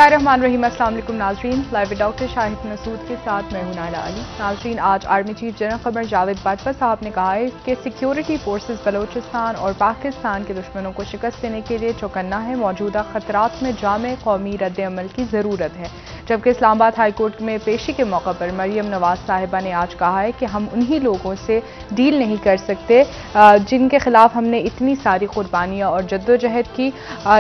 बिस्मिल्लाहिर्रहमानिर्रहीम। अस्सलाम वालेकुम नाज़रीन, live with doctor Shahid Masood के साथ मैं हूं नायला अली। नाज़रीन, आज army chief general Qamar Javed Bajwa sahab ने कहा है कि सिक्योरिटी फोर्सेस बलोचिस्तान और पाकिस्तान के दुश्मनों को शिकस्त देने के लिए चौकन्ना है। मौजूदा खतरात में जामे कौमी रद्द-ए-अमल की ज़रूरत है। जबकि इस्लामाबाद हाईकोर्ट में पेशी के मौका पर मरियम नवाज साहिबा ने आज कहा है कि हम उन्हीं लोगों से डील नहीं कर सकते जिनके खिलाफ हमने इतनी सारी कुर्बानियाँ और जद्दोजहद की।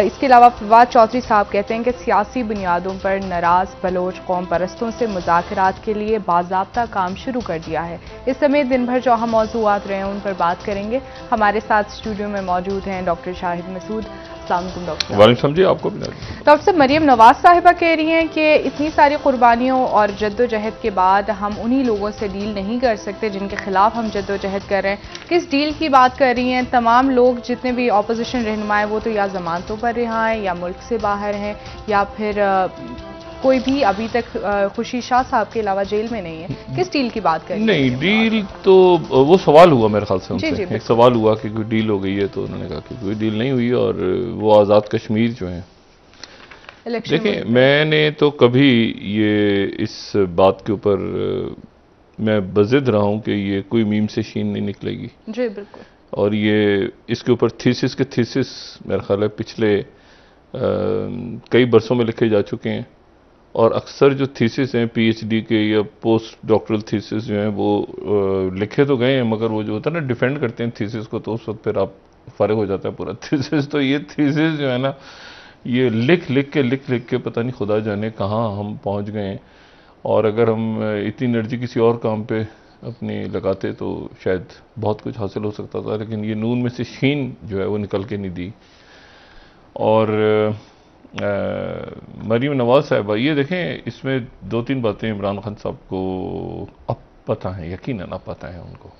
इसके अलावा फवाद चौधरी साहब कहते हैं कि सियासी बुनियादों पर नाराज बलोच कौम परस्तों से मुज़ाकरात के लिए बाज़ाब्ता काम शुरू कर दिया है। इस समय दिन भर जो अहम मौज़ूआत रहे हैं उन पर बात करेंगे। हमारे साथ स्टूडियो में मौजूद हैं डॉक्टर शाहिद मसूद। डॉक्टर वालेकुम जी, आपको भी। डॉक्टर साहब, मरियम नवाज साहिबा कह रही हैं कि इतनी सारी कुर्बानियों और जद्दोजहद के बाद हम उन्हीं लोगों से डील नहीं कर सकते जिनके खिलाफ हम जद्दोजहद कर रहे हैं। किस डील की बात कर रही हैं? तमाम लोग जितने भी अपोजिशन रहनुमा हैं वो तो या जमानतों पर रिहा हैं या मुल्क से बाहर हैं या फिर कोई भी अभी तक खुशी शाह साहब के अलावा जेल में नहीं है। किस डील की बात कर रही नहीं, डील तो वो सवाल हुआ मेरे ख्याल से उनसे। एक सवाल हुआ कि कोई डील हो गई है, तो उन्होंने कहा कि कोई डील नहीं हुई और वो आज़ाद कश्मीर जो है। देखिए, मैंने तो कभी ये इस बात के ऊपर मैं बज़िद रहा हूँ कि ये कोई मीम से शीन नहीं निकलेगी जी, बिल्कुल। और ये इसके ऊपर थीसिस के थीसिस मेरा ख्याल है पिछले कई बरसों में लिखे जा चुके हैं और अक्सर जो थीसिस हैं पीएचडी के या पोस्ट डॉक्टरल थीसिस जो हैं वो लिखे तो गए हैं, मगर वो जो होता है ना डिफेंड करते हैं थीसिस को, तो उस वक्त फिर आप फारिग हो जाता है पूरा थीसिस। तो ये थीसिस जो है ना, ये लिख लिख के पता नहीं खुदा जाने कहाँ हम पहुँच गए हैं। और अगर हम इतनी एनर्जी किसी और काम पे अपनी लगाते तो शायद बहुत कुछ हासिल हो सकता था, लेकिन ये नून में से शीन जो है वो निकल के नहीं दी। और मरीम नवाज साहिबा, ये देखें, इसमें दो तीन बातें इमरान खान साहब को अब पता है, यकीनन अब पता है उनको।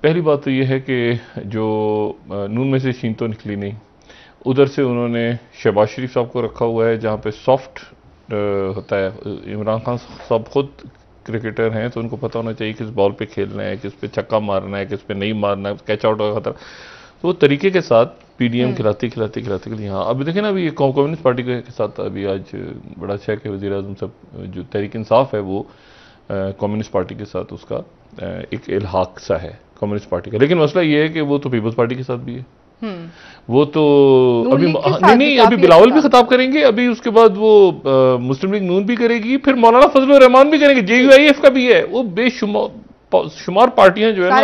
पहली बात तो ये है कि जो नून में से शीन तो निकली नहीं, उधर से उन्होंने शहबाज शरीफ साहब को रखा हुआ है जहाँ पे सॉफ्ट होता है। इमरान खान साहब खुद क्रिकेटर हैं तो उनको पता होना चाहिए किस बॉल पे खेलना है, किस पे छक्का मारना है, किस पे नहीं मारना है, कैच आउट का खतरा। तो वो तरीके के साथ पीडीएम खिलाते के लिए यहाँ अभी देखें ना, अभी कम्युनिस्ट पार्टी के साथ अभी आज बड़ा अच्छा है कि वज़ीर आज़म साहब जो तहरीक इंसाफ है वो कम्युनिस्ट पार्टी के साथ उसका एक इल्हाक सा है कम्युनिस्ट पार्टी का। लेकिन मसला ये है कि वो तो पीपल्स पार्टी के साथ भी है। वो तो अभी नहीं, अभी बिलावल भी खिताब करेंगे, अभी उसके बाद वो मुस्लिम लीग नून भी करेगी, फिर मौलाना फजल रहमान भी करेंगे, जेयूआईएफ का भी है। वो बेशुमार पार्टियां जो है ना,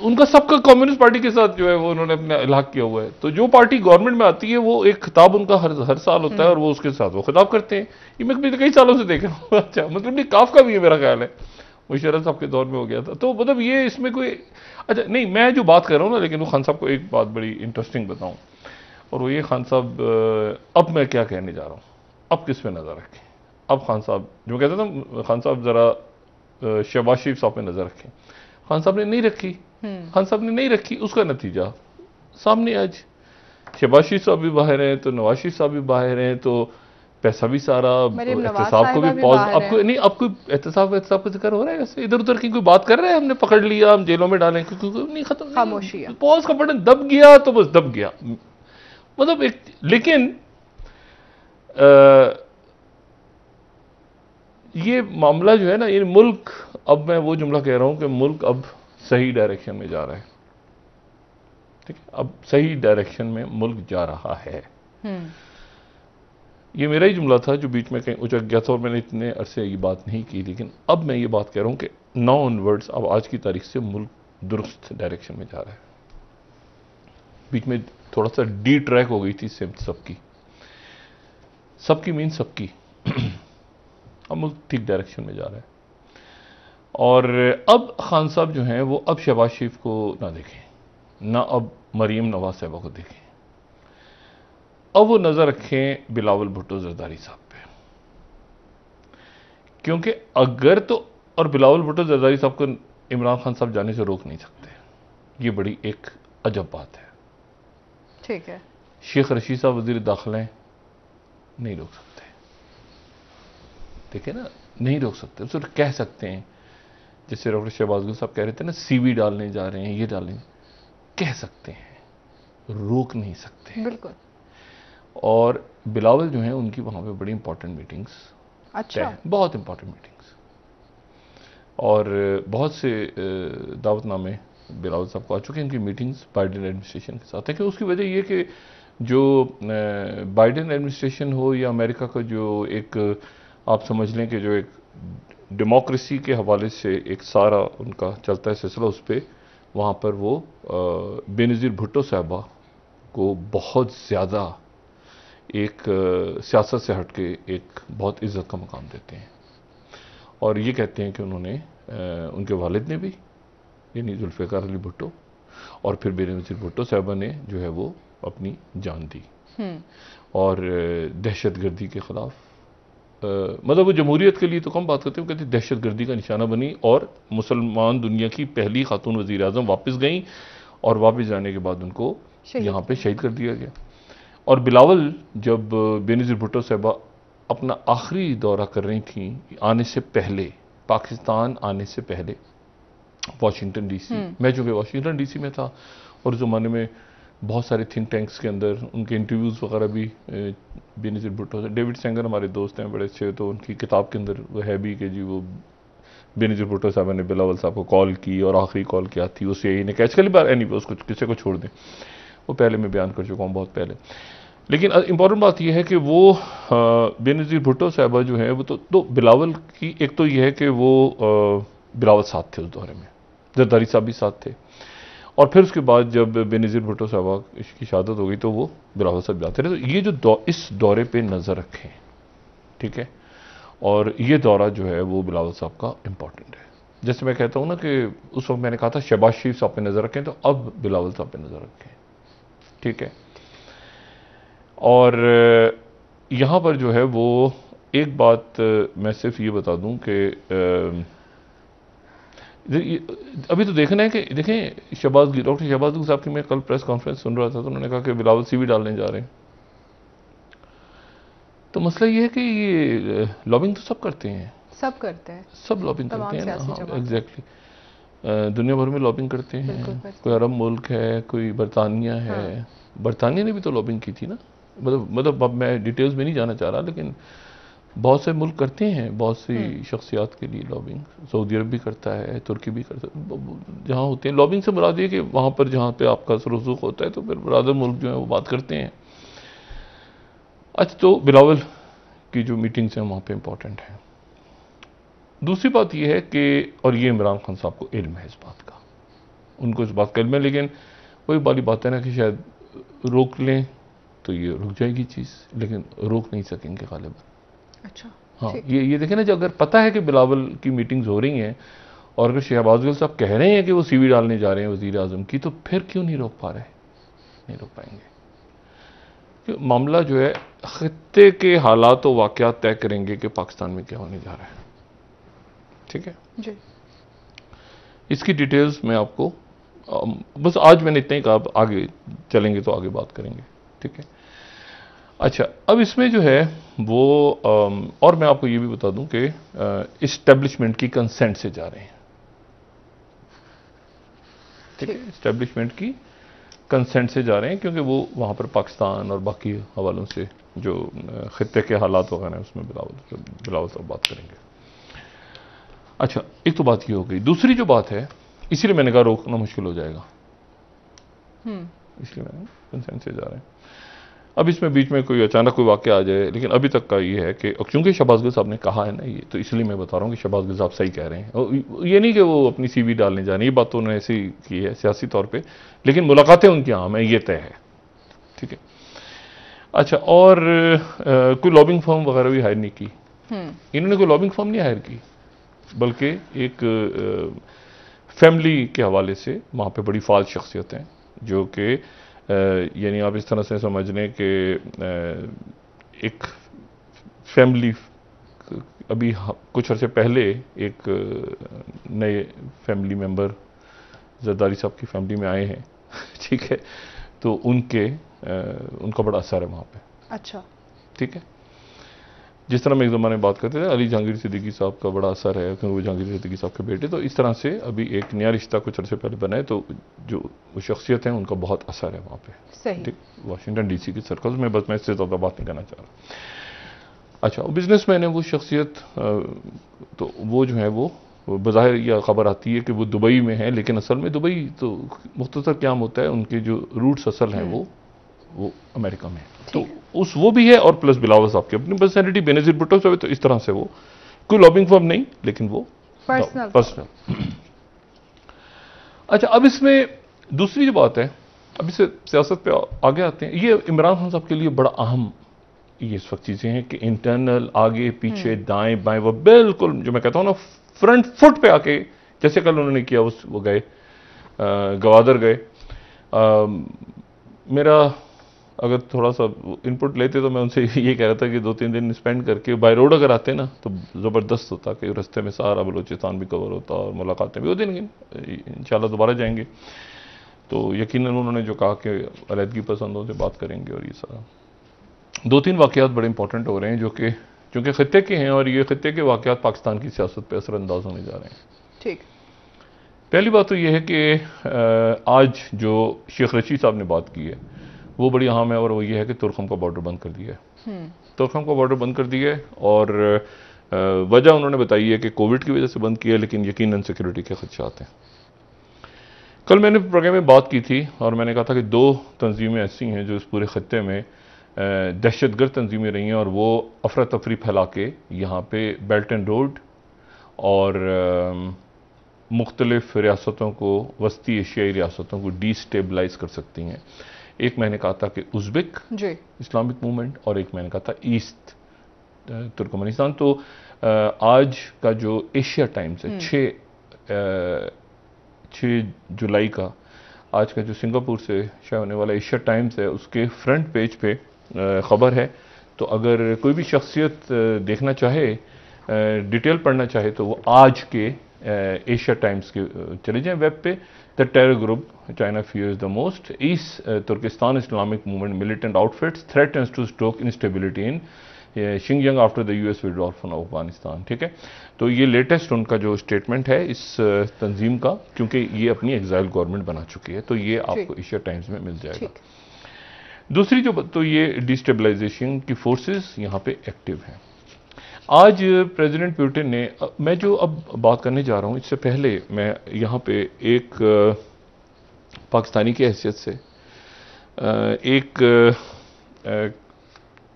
उनका सबका कम्युनिस्ट पार्टी के साथ जो है वो उन्होंने अपना इलाक किया हुआ है। तो जो पार्टी गवर्नमेंट में आती है वो एक खिताब उनका हर साल होता है और वो उसके साथ वो खिताब करते हैं। ये मैं कई सालों से देख रहा हूँ। अच्छा, मतलब ये काफ का भी है मेरा ख्याल है, मुशर्रफ साहब के दौर में हो गया था। तो मतलब ये इसमें कोई अच्छा नहीं, मैं जो बात कर रहा हूँ ना, लेकिन वो खान साहब को एक बात बड़ी इंटरेस्टिंग बताऊँ, और वो ये खान साहब, अब मैं क्या कहने जा रहा हूँ, अब किस पे नजर रखें। अब खान साहब जो कहता था, खान साहब जरा शहबाज शरीफ साहब पे नजर रखें। खान साहब ने नहीं रखी, खान साहब ने नहीं रखी, उसका नतीजा सामने आज शहबाज शरीफ साहब भी बाहर हैं, तो नवाज शरीफ साहब भी बाहर हैं, तो पैसा भी सारा एहतसाब को भी पॉज। आपको नहीं, आपको एहतसाब का जिक्र हो रहा है, ऐसे इधर उधर की कोई बात कर रहे हैं, हमने पकड़ लिया, हम जेलों में डालें, क्योंकि नहीं, खत्म, खामोशी, पॉज का बटन दब गया तो बस दब गया। मतलब एक, लेकिन ये मामला जो है ना, ये मुल्क, अब मैं वो जुमला कह रहा हूं कि मुल्क अब सही डायरेक्शन में जा रहा है। ठीक है, अब सही डायरेक्शन में मुल्क जा रहा है। ये मेरा ही जुमला था जो बीच में कहीं उचक गया था और मैंने इतने अरसे ये बात नहीं की, लेकिन अब मैं ये बात कह रहा हूं कि नाउ ऑनवर्ड्स, अब आज की तारीख से मुल्क दुरुस्त डायरेक्शन में जा रहा है। बीच में थोड़ा सा डी ट्रैक हो गई थी सबकी मीन सबकी। अब मुल्क ठीक डायरेक्शन में जा रहा है। और अब खान साहब जो हैं वो अब शहबाज शरीफ को ना देखें, ना अब मरीम नवाज साहिबा को देखें, अब वो नजर रखें बिलावल भुट्टो जरदारी साहब पे। क्योंकि अगर तो, और बिलावल भुट्टो जरदारी साहब को इमरान खान साहब जाने से रोक नहीं सकते, ये बड़ी एक अजब बात है। ठीक है, शेख रशीद साहब वजीर दाखिला नहीं रोक सकते, देखे ना, नहीं रोक सकते। सिर्फ कह सकते हैं, जैसे डॉक्टर शहबाज गिल साहब कह रहे थे ना, सीवी डालने जा रहे हैं, ये डालने, कह सकते हैं, रोक नहीं सकते। बिल्कुल। और बिलावल जो हैं उनकी वहाँ पे बड़ी इंपॉर्टेंट मीटिंग्स, अच्छा, बहुत इंपॉर्टेंट मीटिंग्स, और बहुत से दावतनामे बिलावल साहब को आ चुके हैं। इनकी मीटिंग्स बाइडेन एडमिनिस्ट्रेशन के साथ है कि उसकी वजह ये कि जो बाइडेन एडमिनिस्ट्रेशन हो या अमेरिका का जो एक आप समझ लें कि जो एक डेमोक्रेसी के हवाले से एक सारा उनका चलता है सिलसिला, उस पर वहाँ पर वो बेनज़ीर भुट्टो साहबा को बहुत ज़्यादा एक सियासत से हटके एक बहुत इज़्ज़त का मकाम देते हैं। और ये कहते हैं कि उन्होंने उनके वालिद ने भी, यानी जुल्फ़िकार अली भुट्टो, और फिर बेनज़ीर भुट्टो साहबा ने जो है वो अपनी जान दी और दहशतगर्दी के ख़िलाफ़, मतलब वो जमहूरियत के लिए तो कम बात करते हैं, वो कहते दहशतगर्दी का निशाना बनी और मुसलमान दुनिया की पहली खातून वज़ीर आज़म वापस गईं और वापस जाने के बाद उनको यहाँ पे शहीद कर दिया गया। और बिलावल जब बेनज़ीर भुट्टो साहबा अपना आखिरी दौरा कर रही थी आने से पहले, पाकिस्तान आने से पहले, वाशिंगटन डीसी, मैं जो कि वाशिंगटन डीसी में था, और उस ज़माने में बहुत सारे थिंक टैंक्स के अंदर उनके इंटरव्यूज़ वगैरह भी बेनज़ीर भुट्टो से, डेविड सेंगर हमारे दोस्त हैं बड़े अच्छे, तो उनकी किताब के अंदर वो है भी कि जी वो बेनज़ीर भुट्टो साहब ने बिलावल साहब को कॉल की और आखिरी कॉल क्या थी वो CIA ने कैच कर ली बार, एनी उसको किसी को छोड़ दें, वो पहले मैं बयान कर चुका हूँ बहुत पहले। लेकिन इंपॉर्टेंट बात यह है कि वो बेनज़ीर भुट्टो साहबा जो है वो तो बिलावल की एक तो यह है कि वो बिलावल साथ थे उस दौरे में, जरदारी साहब भी साथ थे, और फिर उसके बाद जब बेनज़ीर भुट्टो साहबा की शहादत हो गई तो वो बिलावल साहब जाते रहे। तो ये जो इस दौरे पे नज़र रखें, ठीक है, और ये दौरा जो है वो बिलावल साहब का इम्पॉर्टेंट है। जैसे मैं कहता हूँ ना कि उस वक्त मैंने कहा था शहबाज शरीफ साहब पे नज़र रखें, तो अब बिलावल साहब पे नज़र रखें, ठीक है। और यहाँ पर जो है वो एक बात मैं सिर्फ ये बता दूं कि अभी तो देखना है कि देखें डॉक्टर शहबाज गिल साहब की मैं कल प्रेस कॉन्फ्रेंस सुन रहा था, तो उन्होंने कहा कि बिलावल CV डालने जा रहे हैं। तो मसला ये है कि ये लॉबिंग तो सब करते हैं, सब करते हैं, सब लॉबिंग करते हैं ना, हाँ एग्जैक्टली, दुनिया भर में लॉबिंग करते हैं। कोई अरब मुल्क है, कोई बरतानिया है, बरतानिया ने भी तो लॉबिंग की थी ना, मतलब अब मैं डिटेल्स में नहीं जाना चाह रहा, लेकिन बहुत से मुल्क करते हैं बहुत सी शख्सियात के लिए लॉबिंग। सऊदी अरब भी करता है, तुर्की भी करता है, जहाँ होते हैं लॉबिंग से मुराद ये कि वहाँ पर जहाँ पे आपका रसूख होता है तो फिर बरादर मुल्क जो है वो बात करते हैं। अच्छा, तो बिलावल की जो मीटिंग्स हैं वहाँ पे इम्पोर्टेंट है। दूसरी बात यह है कि, और ये इमरान खान साहब को इल्म है इस बात का, उनको इस बात का इल्म है, लेकिन वही वाली बात है ना कि शायद रोक लें तो ये रुक जाएगी चीज़, लेकिन रोक नहीं सकेंगे गालिबन। अच्छा, हाँ, ये देखें ना, जो अगर पता है कि बिलावल की मीटिंग्स हो रही हैं और अगर शहबाज गिल साहब कह रहे हैं कि वो CV डालने जा रहे हैं वज़ीर आज़म की, तो फिर क्यों नहीं रोक पा रहे? नहीं रोक पाएंगे। मामला जो है खित्ते के हालात और वाक़यात तय करेंगे कि पाकिस्तान में क्या होने जा रहा है, ठीक है जी। इसकी डिटेल्स मैं आपको बस आज मैंने इतना ही कहा, आगे चलेंगे तो आगे बात करेंगे, ठीक है। अच्छा, अब इसमें जो है वो और मैं आपको ये भी बता दूं कि इस्टेब्लिशमेंट की कंसेंट से जा रहे हैं, ठीक है, इस्टेब्लिशमेंट की कंसेंट से जा रहे हैं, क्योंकि वो वहाँ पर पाकिस्तान और बाकी हवालों से जो खित्ते के हालात वगैरह हैं उसमें बिलावल साहब बात करेंगे। अच्छा, एक तो बात ये हो गई। दूसरी जो बात है, इसीलिए मैंने कहा रोकना मुश्किल हो जाएगा, इसलिए मैंने कंसेंट से जा रहे हैं। अब इसमें बीच में कोई अचानक कोई वाक़या आ जाए, लेकिन अभी तक का ये है कि क्योंकि शहबाज गिल साहब ने कहा है ना ये, तो इसलिए मैं बता रहा हूँ कि शहबाज गिल साहब सही कह रहे हैं। ये नहीं कि वो अपनी CV डालने जा रहे हैं, ये बात तो उन्होंने ऐसी की है सियासी तौर पे, लेकिन मुलाकातें उनकी आम है, ये तय है, ठीक है। अच्छा, और कोई लॉबिंग फर्म वगैरह भी हायर नहीं की, इन्होंने कोई लॉबिंग फर्म नहीं हायर की, बल्कि एक फैमिली के हवाले से वहाँ पर बड़ी फाल शख्सियत हैं, जो कि यानी आप इस तरह से समझ लें कि एक फैमिली, अभी कुछ अर्से पहले एक नए फैमिली मेंबर जरदारी साहब की फैमिली में आए हैं, ठीक है, तो उनका बड़ा असर है वहाँ पे। अच्छा, ठीक है। जिस तरह हम एक ज़माने में बात करते थे अली जहांगीर सिद्दीकी साहब का बड़ा असर है क्योंकि वो जहांगीर सिद्दीकी साहब के बेटे, तो इस तरह से अभी एक नया रिश्ता कुछ अर्से पहले बना है, तो जो वो शख्सियत है उनका बहुत असर है वहाँ पे, सही। वाशिंगटन डीसी के सर्कल्स में। बस मैं इससे ज़्यादा बात नहीं करना चाह रहा। अच्छा, बिजनेसमैन है वो शख्सियत, तो वो जो है वो बज़ाहिर यह खबर आती है कि वो दुबई में है, लेकिन असल में दुबई तो मुख्तसर क्या होता है, उनके जो रूट्स असल हैं वो अमेरिका में, तो उस वो भी है। और प्लस बिलावल साहब की अपनी पर्सनैलिटी, बेनज़ीर भुट्टो साहब, तो इस तरह से वो कोई लॉबिंग फर्म नहीं, लेकिन वो पर्सनल। अच्छा, अब इसमें दूसरी जो बात है, अब इसे सियासत पे आगे आते हैं। ये इमरान खान साहब के लिए बड़ा अहम ये इस वक्त चीजें हैं कि इंटरनल आगे पीछे दाएं बाएं वो बिल्कुल जो मैं कहता हूं ना फ्रंट फुट पे आके, जैसे कल उन्होंने किया वो गए गवादर गए। मेरा अगर थोड़ा सा इनपुट लेते तो मैं उनसे ये कह रहा था कि 2-3 दिन स्पेंड करके बाय रोड अगर आते ना तो ज़बरदस्त होता कि रास्ते में सारा बलूचिस्तान भी कवर होता और मुलाकातें भी होती, लेकिन इंशाल्लाह दोबारा जाएंगे तो यकीनन उन्होंने जो कहा कि अलहदगी पसंदों से बात करेंगे। और ये सारा 2-3 वाक़यात बड़े इंपॉर्टेंट हो रहे हैं जो कि चूँकि ख़ित्ते के हैं और ये ख़ित्ते के वाक़यात पाकिस्तान की सियासत पर असरअंदाज होने जा रहे हैं। ठीक, पहली बात तो ये है कि आज जो शेख रशीद साहब ने बात की है वो बड़ी अहम है, और वो ये है कि तुर्कम का बॉर्डर बंद कर दिया है। तुर्कम का बॉर्डर बंद कर दिया है और वजह उन्होंने बताई है कि कोविड की वजह से बंद किया है, लेकिन यकीनन सिक्योरिटी के खदशात हैं। कल मैंने प्रोग्राम में बात की थी और मैंने कहा था कि 2 तंजीमें ऐसी हैं जो इस पूरे खत्ते में दहशतगर्द तंजीमें रही हैं और वो अफरा तफरी फैला के यहाँ पे बेल्ट एंड रोड और मुख्तलिफ रियासतों को, वस्ती एशियाई रियासतों को डिस्टेबलाइज कर सकती हैं। एक मैंने कहा था कि उज़्बेक इस्लामिक मूवमेंट और एक मैंने कहा था ईस्ट तुर्कमेनिस्तान। तो आज का जो एशिया टाइम्स है 6 जुलाई का आज का जो सिंगापुर से शायद होने वाला एशिया टाइम्स है उसके फ्रंट पेज पे ख़बर है। तो अगर कोई भी शख्सियत देखना चाहे, डिटेल पढ़ना चाहे तो वो आज के एशिया टाइम्स के चले जाएं वेब पे। The terror group China fears the most, East Turkestan Islamic Movement militant outfits threatens to stoke instability in Xinjiang after the US withdrawal from Afghanistan। ठीक है, तो ये लेटेस्ट उनका जो स्टेटमेंट है इस तंजीम का, क्योंकि ये अपनी एग्जाइल गवर्नमेंट बना चुकी है, तो ये आपको एशिया टाइम्स में मिल जाएगा। दूसरी जो तो ये डिस्टेबलाइजेशन की फोर्सेस यहाँ पे एक्टिव हैं। आज प्रेसिडेंट पुतिन ने, मैं जो अब बात करने जा रहा हूँ इससे पहले मैं यहाँ पे एक पाकिस्तानी की हैसियत से एक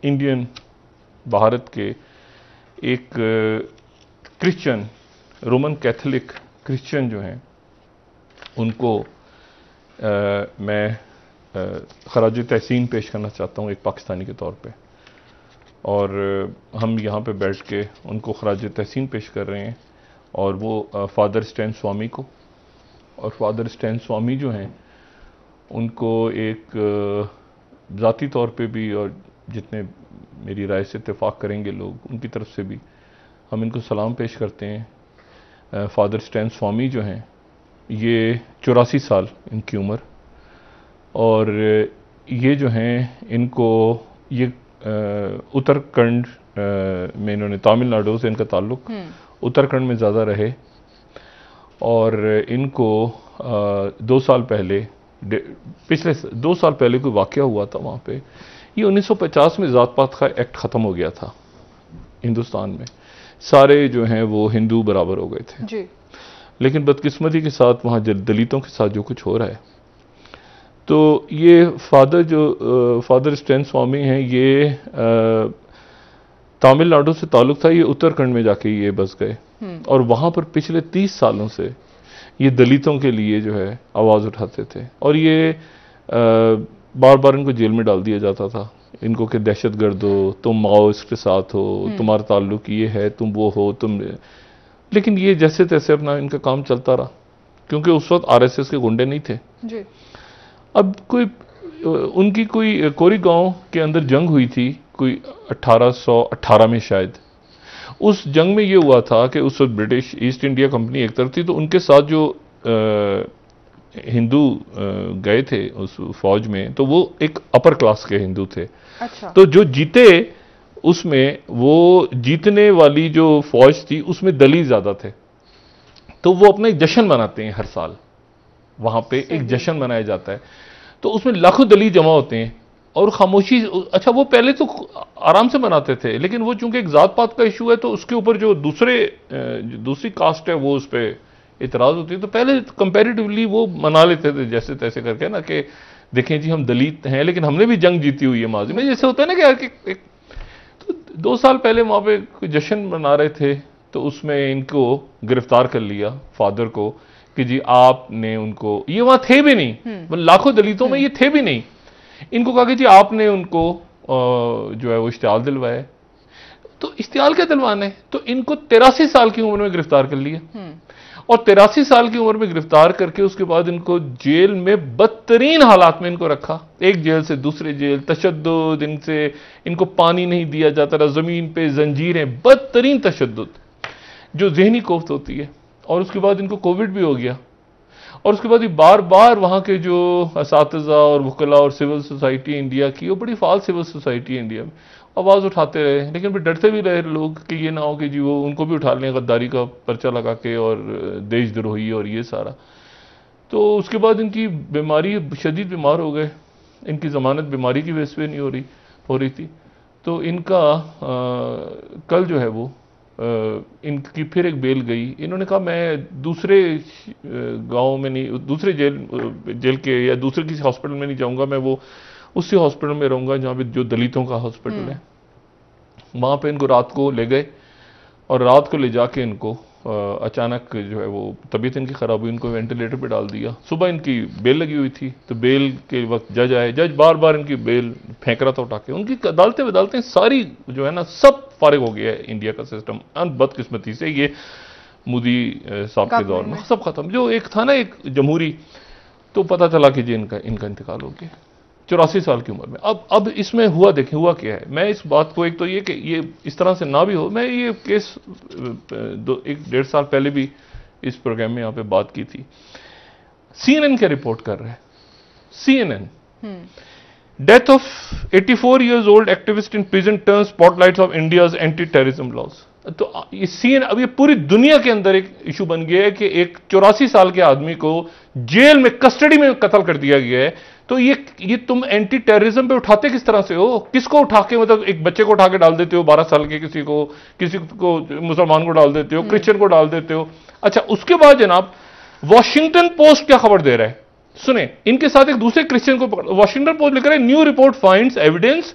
इंडियन भारत के एक क्रिश्चियन, रोमन कैथोलिक क्रिश्चियन जो हैं उनको मैं खराज तहसीन पेश करना चाहता हूँ एक पाकिस्तानी के तौर पे, और हम यहाँ पे बैठ के उनको खराज तहसीन पेश कर रहे हैं। और वो फादर स्टैन स्वामी को, और फादर स्टैन स्वामी जो हैं उनको एक ज़ाती तौर पे भी और जितने मेरी राय से इत्तेफाक करेंगे लोग उनकी तरफ से भी हम इनको सलाम पेश करते हैं। फादर स्टैन स्वामी जो हैं ये 84 साल इनकी उम्र, और ये जो हैं इनको ये उत्तराखंड में, इन्होंने तमिलनाडु से इनका ताल्लुक उत्तराखंड में ज़्यादा रहे, और इनको 2 साल पहले, पिछले 2 साल पहले कोई वाक़या हुआ था वहाँ पे। ये 1950 में ज़ात पात का एक्ट ख़त्म हो गया था हिंदुस्तान में, सारे जो हैं वो हिंदू बराबर हो गए थे जी। लेकिन बदकिस्मती के साथ वहाँ दलितों के साथ जो कुछ हो रहा है, तो ये फादर स्टैन स्वामी हैं, ये तमिलनाडु से ताल्लुक था, ये उत्तराखंड में जाके ये बस गए और वहाँ पर पिछले 30 सालों से ये दलितों के लिए जो है आवाज़ उठाते थे। और ये बार बार इनको जेल में डाल दिया जाता था, इनको कि दहशतगर्द हो, तुम माओइस्ट के साथ हो, तुम्हारा ताल्लुक ये है, तुम वो हो, तुम। लेकिन ये जैसे तैसे अपना इनका काम चलता रहा, क्योंकि उस वक्त आरएसएस के गुंडे नहीं थे जी। अब उनकी कोई कोरेगांव के अंदर जंग हुई थी कोई 1818 में शायद। उस जंग में ये हुआ था कि उस वक्त ब्रिटिश ईस्ट इंडिया कंपनी एक तरफ थी, तो उनके साथ जो हिंदू गए थे उस फौज में, तो वो एक अपर क्लास के हिंदू थे। अच्छा। तो जो जीते उसमें वो जीतने वाली जो फौज थी उसमें दलित ज्यादा थे, तो वो अपना एक जश्न मनाते हैं हर साल, वहां पे एक जश्न मनाया जाता है, तो उसमें लाखों दलित जमा होते हैं और खामोशी। अच्छा, वो पहले तो आराम से मनाते थे, लेकिन वो चूंकि एक जात पात का इशू है तो उसके ऊपर जो दूसरी कास्ट है वो उस पर इतराज होती है, तो पहले कंपैरेटिवली वो मना लेते थे जैसे तैसे करके ना, कि देखें जी हम दलित हैं लेकिन हमने भी जंग जीती हुई है माजी में, जैसे होता है ना कि एक तो 2 साल पहले वहां पे कोई जश्न मना रहे थे, तो उसमें इनको गिरफ्तार कर लिया, फादर को, कि जी आपने उनको, ये वहां थे भी नहीं, मतलब लाखों दलितों में ये थे भी नहीं, इनको कहा कि जी आपने उनको जो है वो इश्तिहाल दिलवाया। तो इश्तिहाल क्या दिलवाना है, तो इनको 83 साल की उम्र में गिरफ्तार कर लिया, और 83 साल की उम्र में गिरफ्तार करके उसके बाद इनको जेल में बदतरीन हालात में इनको रखा, एक जेल से दूसरे जेल, तशद्दुद, इनसे इनको पानी नहीं दिया जाता था, जमीन पे जंजीरें, बदतरीन तशद्दुद जो जहनी कोफ्त होती है। और उसके बाद इनको कोविड भी हो गया, और उसके बाद बार बार वहां के जो असातिज़ा और वकला और सिविल सोसाइटी इंडिया की, वो बड़ी फाल सिविल सोसाइटी इंडिया में, आवाज उठाते रहे, लेकिन फिर डरते भी रहे लोग कि ये ना हो कि जी वो उनको भी उठा लें गद्दारी का पर्चा लगा के और देशद्रोही और ये सारा। तो उसके बाद इनकी बीमारी, शदीद बीमार हो गए, इनकी जमानत बीमारी की वजह से नहीं हो रही थी, तो इनका कल जो है वो इनकी फिर एक बेल गई। इन्होंने कहा मैं दूसरे गांव में नहीं, दूसरे जेल के या दूसरे किसी हॉस्पिटल में नहीं जाऊंगा, मैं वो उसी हॉस्पिटल में रहूंगा जहां पे जो दलितों का हॉस्पिटल है। वहां पे इनको रात को ले गए, और रात को ले जाके इनको अचानक जो है वो तबीयत इनकी खराब हुई, इनको वेंटिलेटर पे डाल दिया। सुबह इनकी बेल लगी हुई थी, तो बेल के वक्त जज आए, जज बार बार इनकी बेल फेंक रहा था उठा के, उनकी अदालतें सारी जो है ना सब फारिग हो गया है इंडिया का सिस्टम, बदकिस्मती से ये मोदी साहब के दौर में सब खत्म। जो एक था ना एक जमहूरी, तो पता चला कि जी इनका इंतकाल हो गया 84 साल की उम्र में। अब इसमें हुआ, देखें हुआ क्या है। मैं इस बात को, एक तो ये कि ये इस तरह से ना भी हो, मैं ये केस 1-1.5 साल पहले भी इस प्रोग्राम में यहां पे बात की थी। CNN क्या रिपोर्ट कर रहा है, CNN, death of 84 years old activist in prison turn spotlights of India's anti terrorism laws. तो ये CNN, अब ये पूरी दुनिया के अंदर एक इशू बन गया है कि एक 84 साल के आदमी को जेल में, कस्टडी में कत्ल कर दिया गया है। तो ये तुम एंटी टेररिज्म पे उठाते किस तरह से हो, किसको उठा के, मतलब एक बच्चे को उठा के डाल देते हो 12 साल के, किसी को मुसलमान को डाल देते हो, क्रिश्चियन को डाल देते हो। अच्छा, उसके बाद जनाब वॉशिंगटन पोस्ट क्या खबर दे रहा है, सुने, इनके साथ एक दूसरे क्रिश्चियन को पकड़, वॉशिंगटन पोस्ट लिख रहा है, new report finds evidence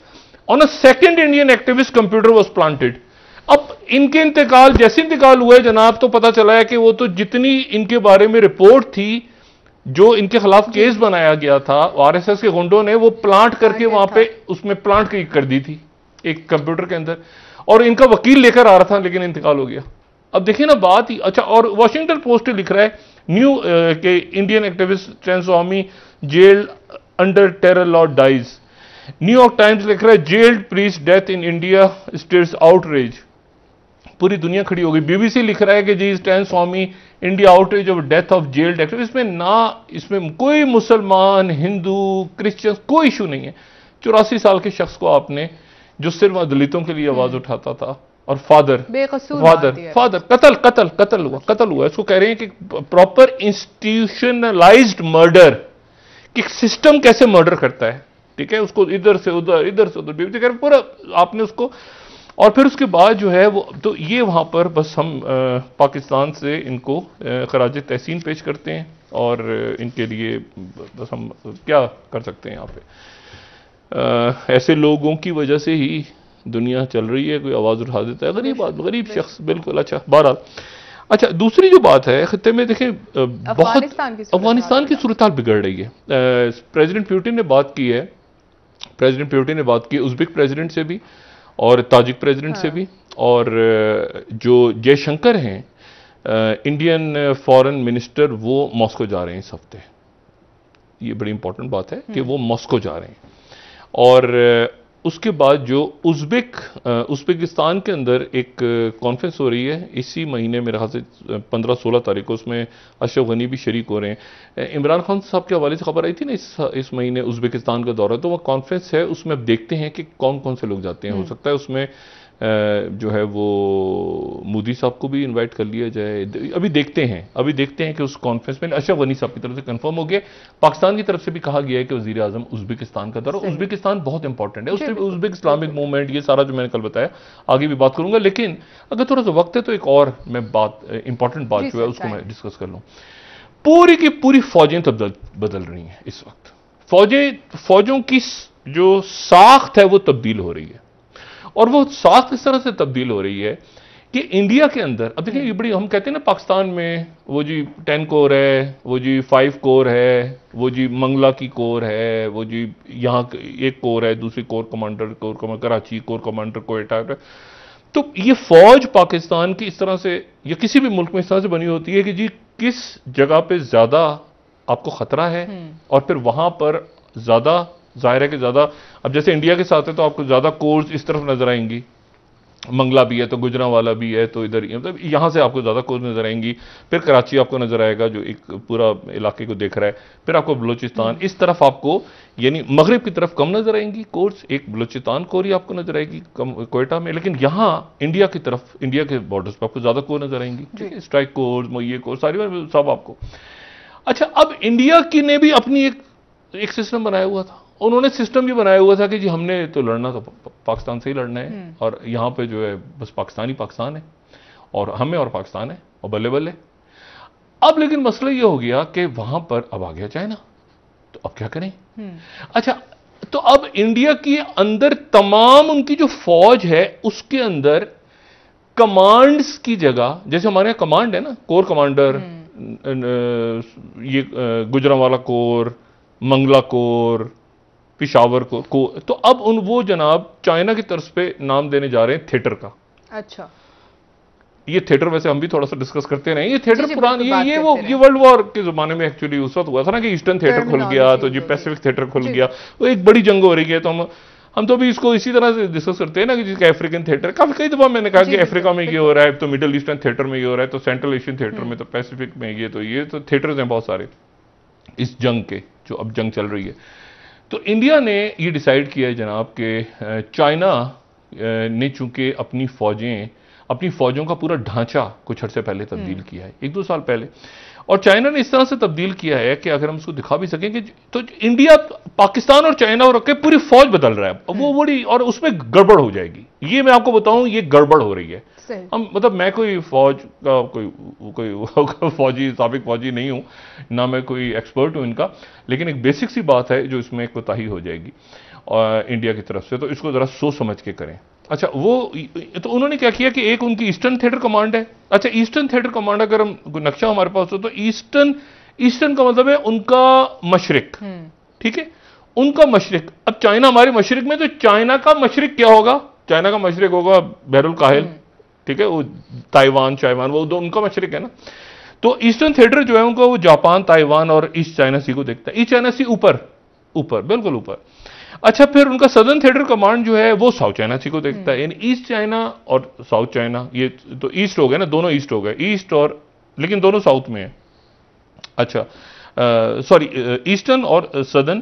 on a second Indian activist computer was planted. अब इनके इंतकाल, जैसे इंतकाल हुआ है जनाब, तो पता चला है कि वो तो जितनी इनके बारे में रिपोर्ट थी, जो इनके खिलाफ केस बनाया गया था आरएसएस के गुंडों ने, वो प्लांट करके वहां पे उसमें प्लांट कर दी थी एक कंप्यूटर के अंदर, और इनका वकील लेकर आ रहा था, लेकिन इंतकाल हो गया। अब देखिए ना बात ही। अच्छा, और वॉशिंगटन पोस्ट लिख रहा है न्यू के इंडियन एक्टिविस्ट ट्रेंड Swamy jailed under terror law dies. New York Times लिख रहा है jailed priest death in India stirs outrage. पूरी दुनिया खड़ी हो गई। बीबीसी लिख रहा है कि जी Stan Swamy India outrage of death of jailed activist. इसमें कोई मुसलमान, हिंदू, क्रिश्चियन कोई इशू नहीं है। 84 साल के शख्स को आपने, जो सिर्फ दलितों के लिए आवाज उठाता था, और फादर कत्ल हुआ। इसको कह रहे हैं कि प्रॉपर इंस्टीट्यूशनलाइज्ड मर्डर, कि सिस्टम कैसे मर्डर करता है, ठीक है, उसको इधर से उधर पूरा आपने उसको। और फिर उसके बाद जो है वो, तो ये वहां पर बस हम पाकिस्तान से इनको खराज तहसीन पेश करते हैं, और इनके लिए बस हम क्या कर सकते हैं यहाँ पे। ऐसे लोगों की वजह से ही दुनिया चल रही है, कोई आवाज उठा देता है, गरीब शख्स, बिल्कुल। अच्छा, बहरहाल, अच्छा, दूसरी जो बात है खत्ते में, देखें बहुत अफगानिस्तान की सूरत हाल बिगड़ रही है। प्रेसिडेंट पुतिन ने बात की उज़्बेक प्रेसिडेंट से भी और ताजिक प्रेसिडेंट से भी, और जो जयशंकर हैं इंडियन फॉरेन मिनिस्टर, वो मॉस्को जा रहे हैं इस हफ्ते। ये बड़ी इंपॉर्टेंट बात है कि वो मॉस्को जा रहे हैं, और उसके बाद जो उज़्बेकिस्तान के अंदर एक कॉन्फ्रेंस हो रही है इसी महीने, मेरे ख्याल से 15-16 तारीख को, उसमें अशरफ गनी भी शरीक हो रहे हैं। इमरान खान साहब के हवाले से खबर आई थी ना इस महीने उज़्बेकिस्तान का दौरा, तो वह कॉन्फ्रेंस है, उसमें अब देखते हैं कि कौन कौन से लोग जाते हैं। हो सकता है उसमें जो है वो मोदी साहब को भी इनवाइट कर लिया जाए। अभी देखते हैं कि उस कॉन्फ्रेंस में अशरफ गनी साहब की तरफ से कंफर्म हो गया। पाकिस्तान की तरफ से भी कहा गया है कि वजीर आजम उज़्बेकिस्तान का दौरा, उज़्बेकिस्तान बहुत इंपॉर्टेंट है, उससे उज़्बेक इस्लामिक मूवमेंट, ये सारा जो मैंने कल बताया, आगे भी बात करूंगा। लेकिन अगर थोड़ा सा वक्त है तो एक और मैं इंपॉर्टेंट बात जो है उसको मैं डिस्कस कर लूं। पूरी की पूरी फौजें बदल रही हैं इस वक्त। फौजों की जो साख्त है वो तब्दील हो रही है, और वो साख्त इस तरह से तब्दील हो रही है कि इंडिया के अंदर, अब देखिए ये बड़ी, हम कहते हैं ना पाकिस्तान में वो जी 10 कोर है, वो जी 5 कोर है, वो जी मंगला की कोर है, वो जी यहाँ एक कोर है, दूसरी core commander Karachi core commander Quetta. तो ये फौज पाकिस्तान की इस तरह से, या किसी भी मुल्क में इस तरह से बनी होती है कि जी किस जगह पे ज्यादा आपको खतरा है, और फिर वहां पर ज्यादा, जाहिर है कि ज्यादा, अब जैसे इंडिया के साथ है तो आपको ज्यादा कोर्स इस तरफ नजर आएंगी, मंगला भी है तो गुजरांवाला भी है, तो इधर मतलब यहां से आपको ज्यादा कोर्स नजर आएंगी। फिर कराची आपको नजर आएगा जो एक पूरा इलाके को देख रहा है, फिर आपको बलूचिस्तान, इस तरफ आपको यानी मगरिब की तरफ कम नजर आएंगी कोर्स, एक बलूचिस्तान कोर ही आपको नजर आएगी कम क्वेटा में। लेकिन यहां इंडिया की तरफ, इंडिया के बॉर्डर्स पर आपको ज्यादा कोर नजर आएंगी, ठीक है, स्ट्राइक कोर्स, ये कोर्स, सारी सब आपको। अच्छा, अब इंडिया की ने भी अपनी एक सिस्टम बनाया हुआ था। उन्होंने सिस्टम ये बनाया हुआ था कि जी हमने तो लड़ना तो पाकिस्तान से ही लड़ना है, और यहां पे जो है बस पाकिस्तान है, और हमें और पाकिस्तान है, और बल्ले बल्ले। अब लेकिन मसला ये हो गया कि वहां पर अब आ गया चाइना, तो अब क्या करें? अच्छा, तो अब इंडिया के अंदर तमाम उनकी जो फौज है उसके अंदर कमांड्स की जगह, जैसे हमारे यहां कमांड है ना, कोर कमांडर, ये गुजरांवाला कोर, मंगला कोर, पिशावर को तो अब वो जनाब चाइना की तरफ पे नाम देने जा रहे हैं थिएटर का। अच्छा, ये थिएटर वैसे हम भी थोड़ा सा डिस्कस करते रहे, ये थिएटर पुरानी, ये वर्ल्ड वॉर के जमाने में एक्चुअली उस वक्त हुआ था ना कि ईस्टर्न थिएटर खुल गया, तो जी पैसिफिक थिएटर खुल गया, वो एक बड़ी जंग हो रही है। तो हम तो भी इसको इसी तरह से डिस्कस करते हैं ना कि जिसका अफ्रीकन थिएटर, काफी कई दफा मैंने कहा कि अफ्रीका में ये हो रहा है, तो मिडिल ईस्टर्न थिएटर में ये हो रहा है, तो सेंट्रल एशियन थिएटर में, तो पैसिफिक में ये तो थिएटर्स हैं बहुत सारे इस जंग के, जो अब जंग चल रही है। तो इंडिया ने ये डिसाइड किया है जनाब कि चाइना ने चूंकि अपनी फौजों का पूरा ढांचा कुछ अर्से पहले तब्दील किया है, 1-2 साल पहले, और चाइना ने इस तरह से तब्दील किया है कि अगर हम उसको दिखा भी सकें कि तो इंडिया, पाकिस्तान और चाइना और के पूरी फौज बदल रहा है, वो बड़ी, और उसमें गड़बड़ हो जाएगी। ये मैं आपको बताऊं, ये गड़बड़ हो रही है। हम मतलब मैं कोई फौज का कोई फौजी, साबिक फौजी नहीं हूं, ना मैं कोई एक्सपर्ट हूं इनका, लेकिन एक बेसिक सी बात है जो इसमें एक कोताही हो जाएगी और इंडिया की तरफ से, तो इसको जरा सोच समझ के करें। अच्छा, तो उन्होंने क्या किया कि एक उनकी ईस्टर्न थिएटर कमांड है। अच्छा, ईस्टर्न थिएटर कमांड, अगर हम नक्शा हमारे पास हो तो ईस्टर्न का मतलब है उनका मशरिक, ठीक है, उनका मशरिक। अब चाइना हमारे मशरिक में, तो चाइना का मशरिक क्या होगा? चाइना का मशरिक होगा बहरुल काहिल, ठीक है, वो ताइवान वो दो उनका मशरिक है ना। तो ईस्टर्न थिएटर जो है उनको, वो जापान, ताइवान और ईस्ट चाइना सी को देखता है। ईस्ट चाइना सी ऊपर बिल्कुल ऊपर। अच्छा, फिर उनका सदर्न थिएटर कमांड जो है वो साउथ चाइना सी को देखता है, यानी ईस्ट चाइना और साउथ चाइना, ये तो ईस्ट हो गए ना, दोनों ईस्ट हो गए, ईस्ट और, लेकिन दोनों साउथ में है। अच्छा, सॉरी, ईस्टर्न और सदर्न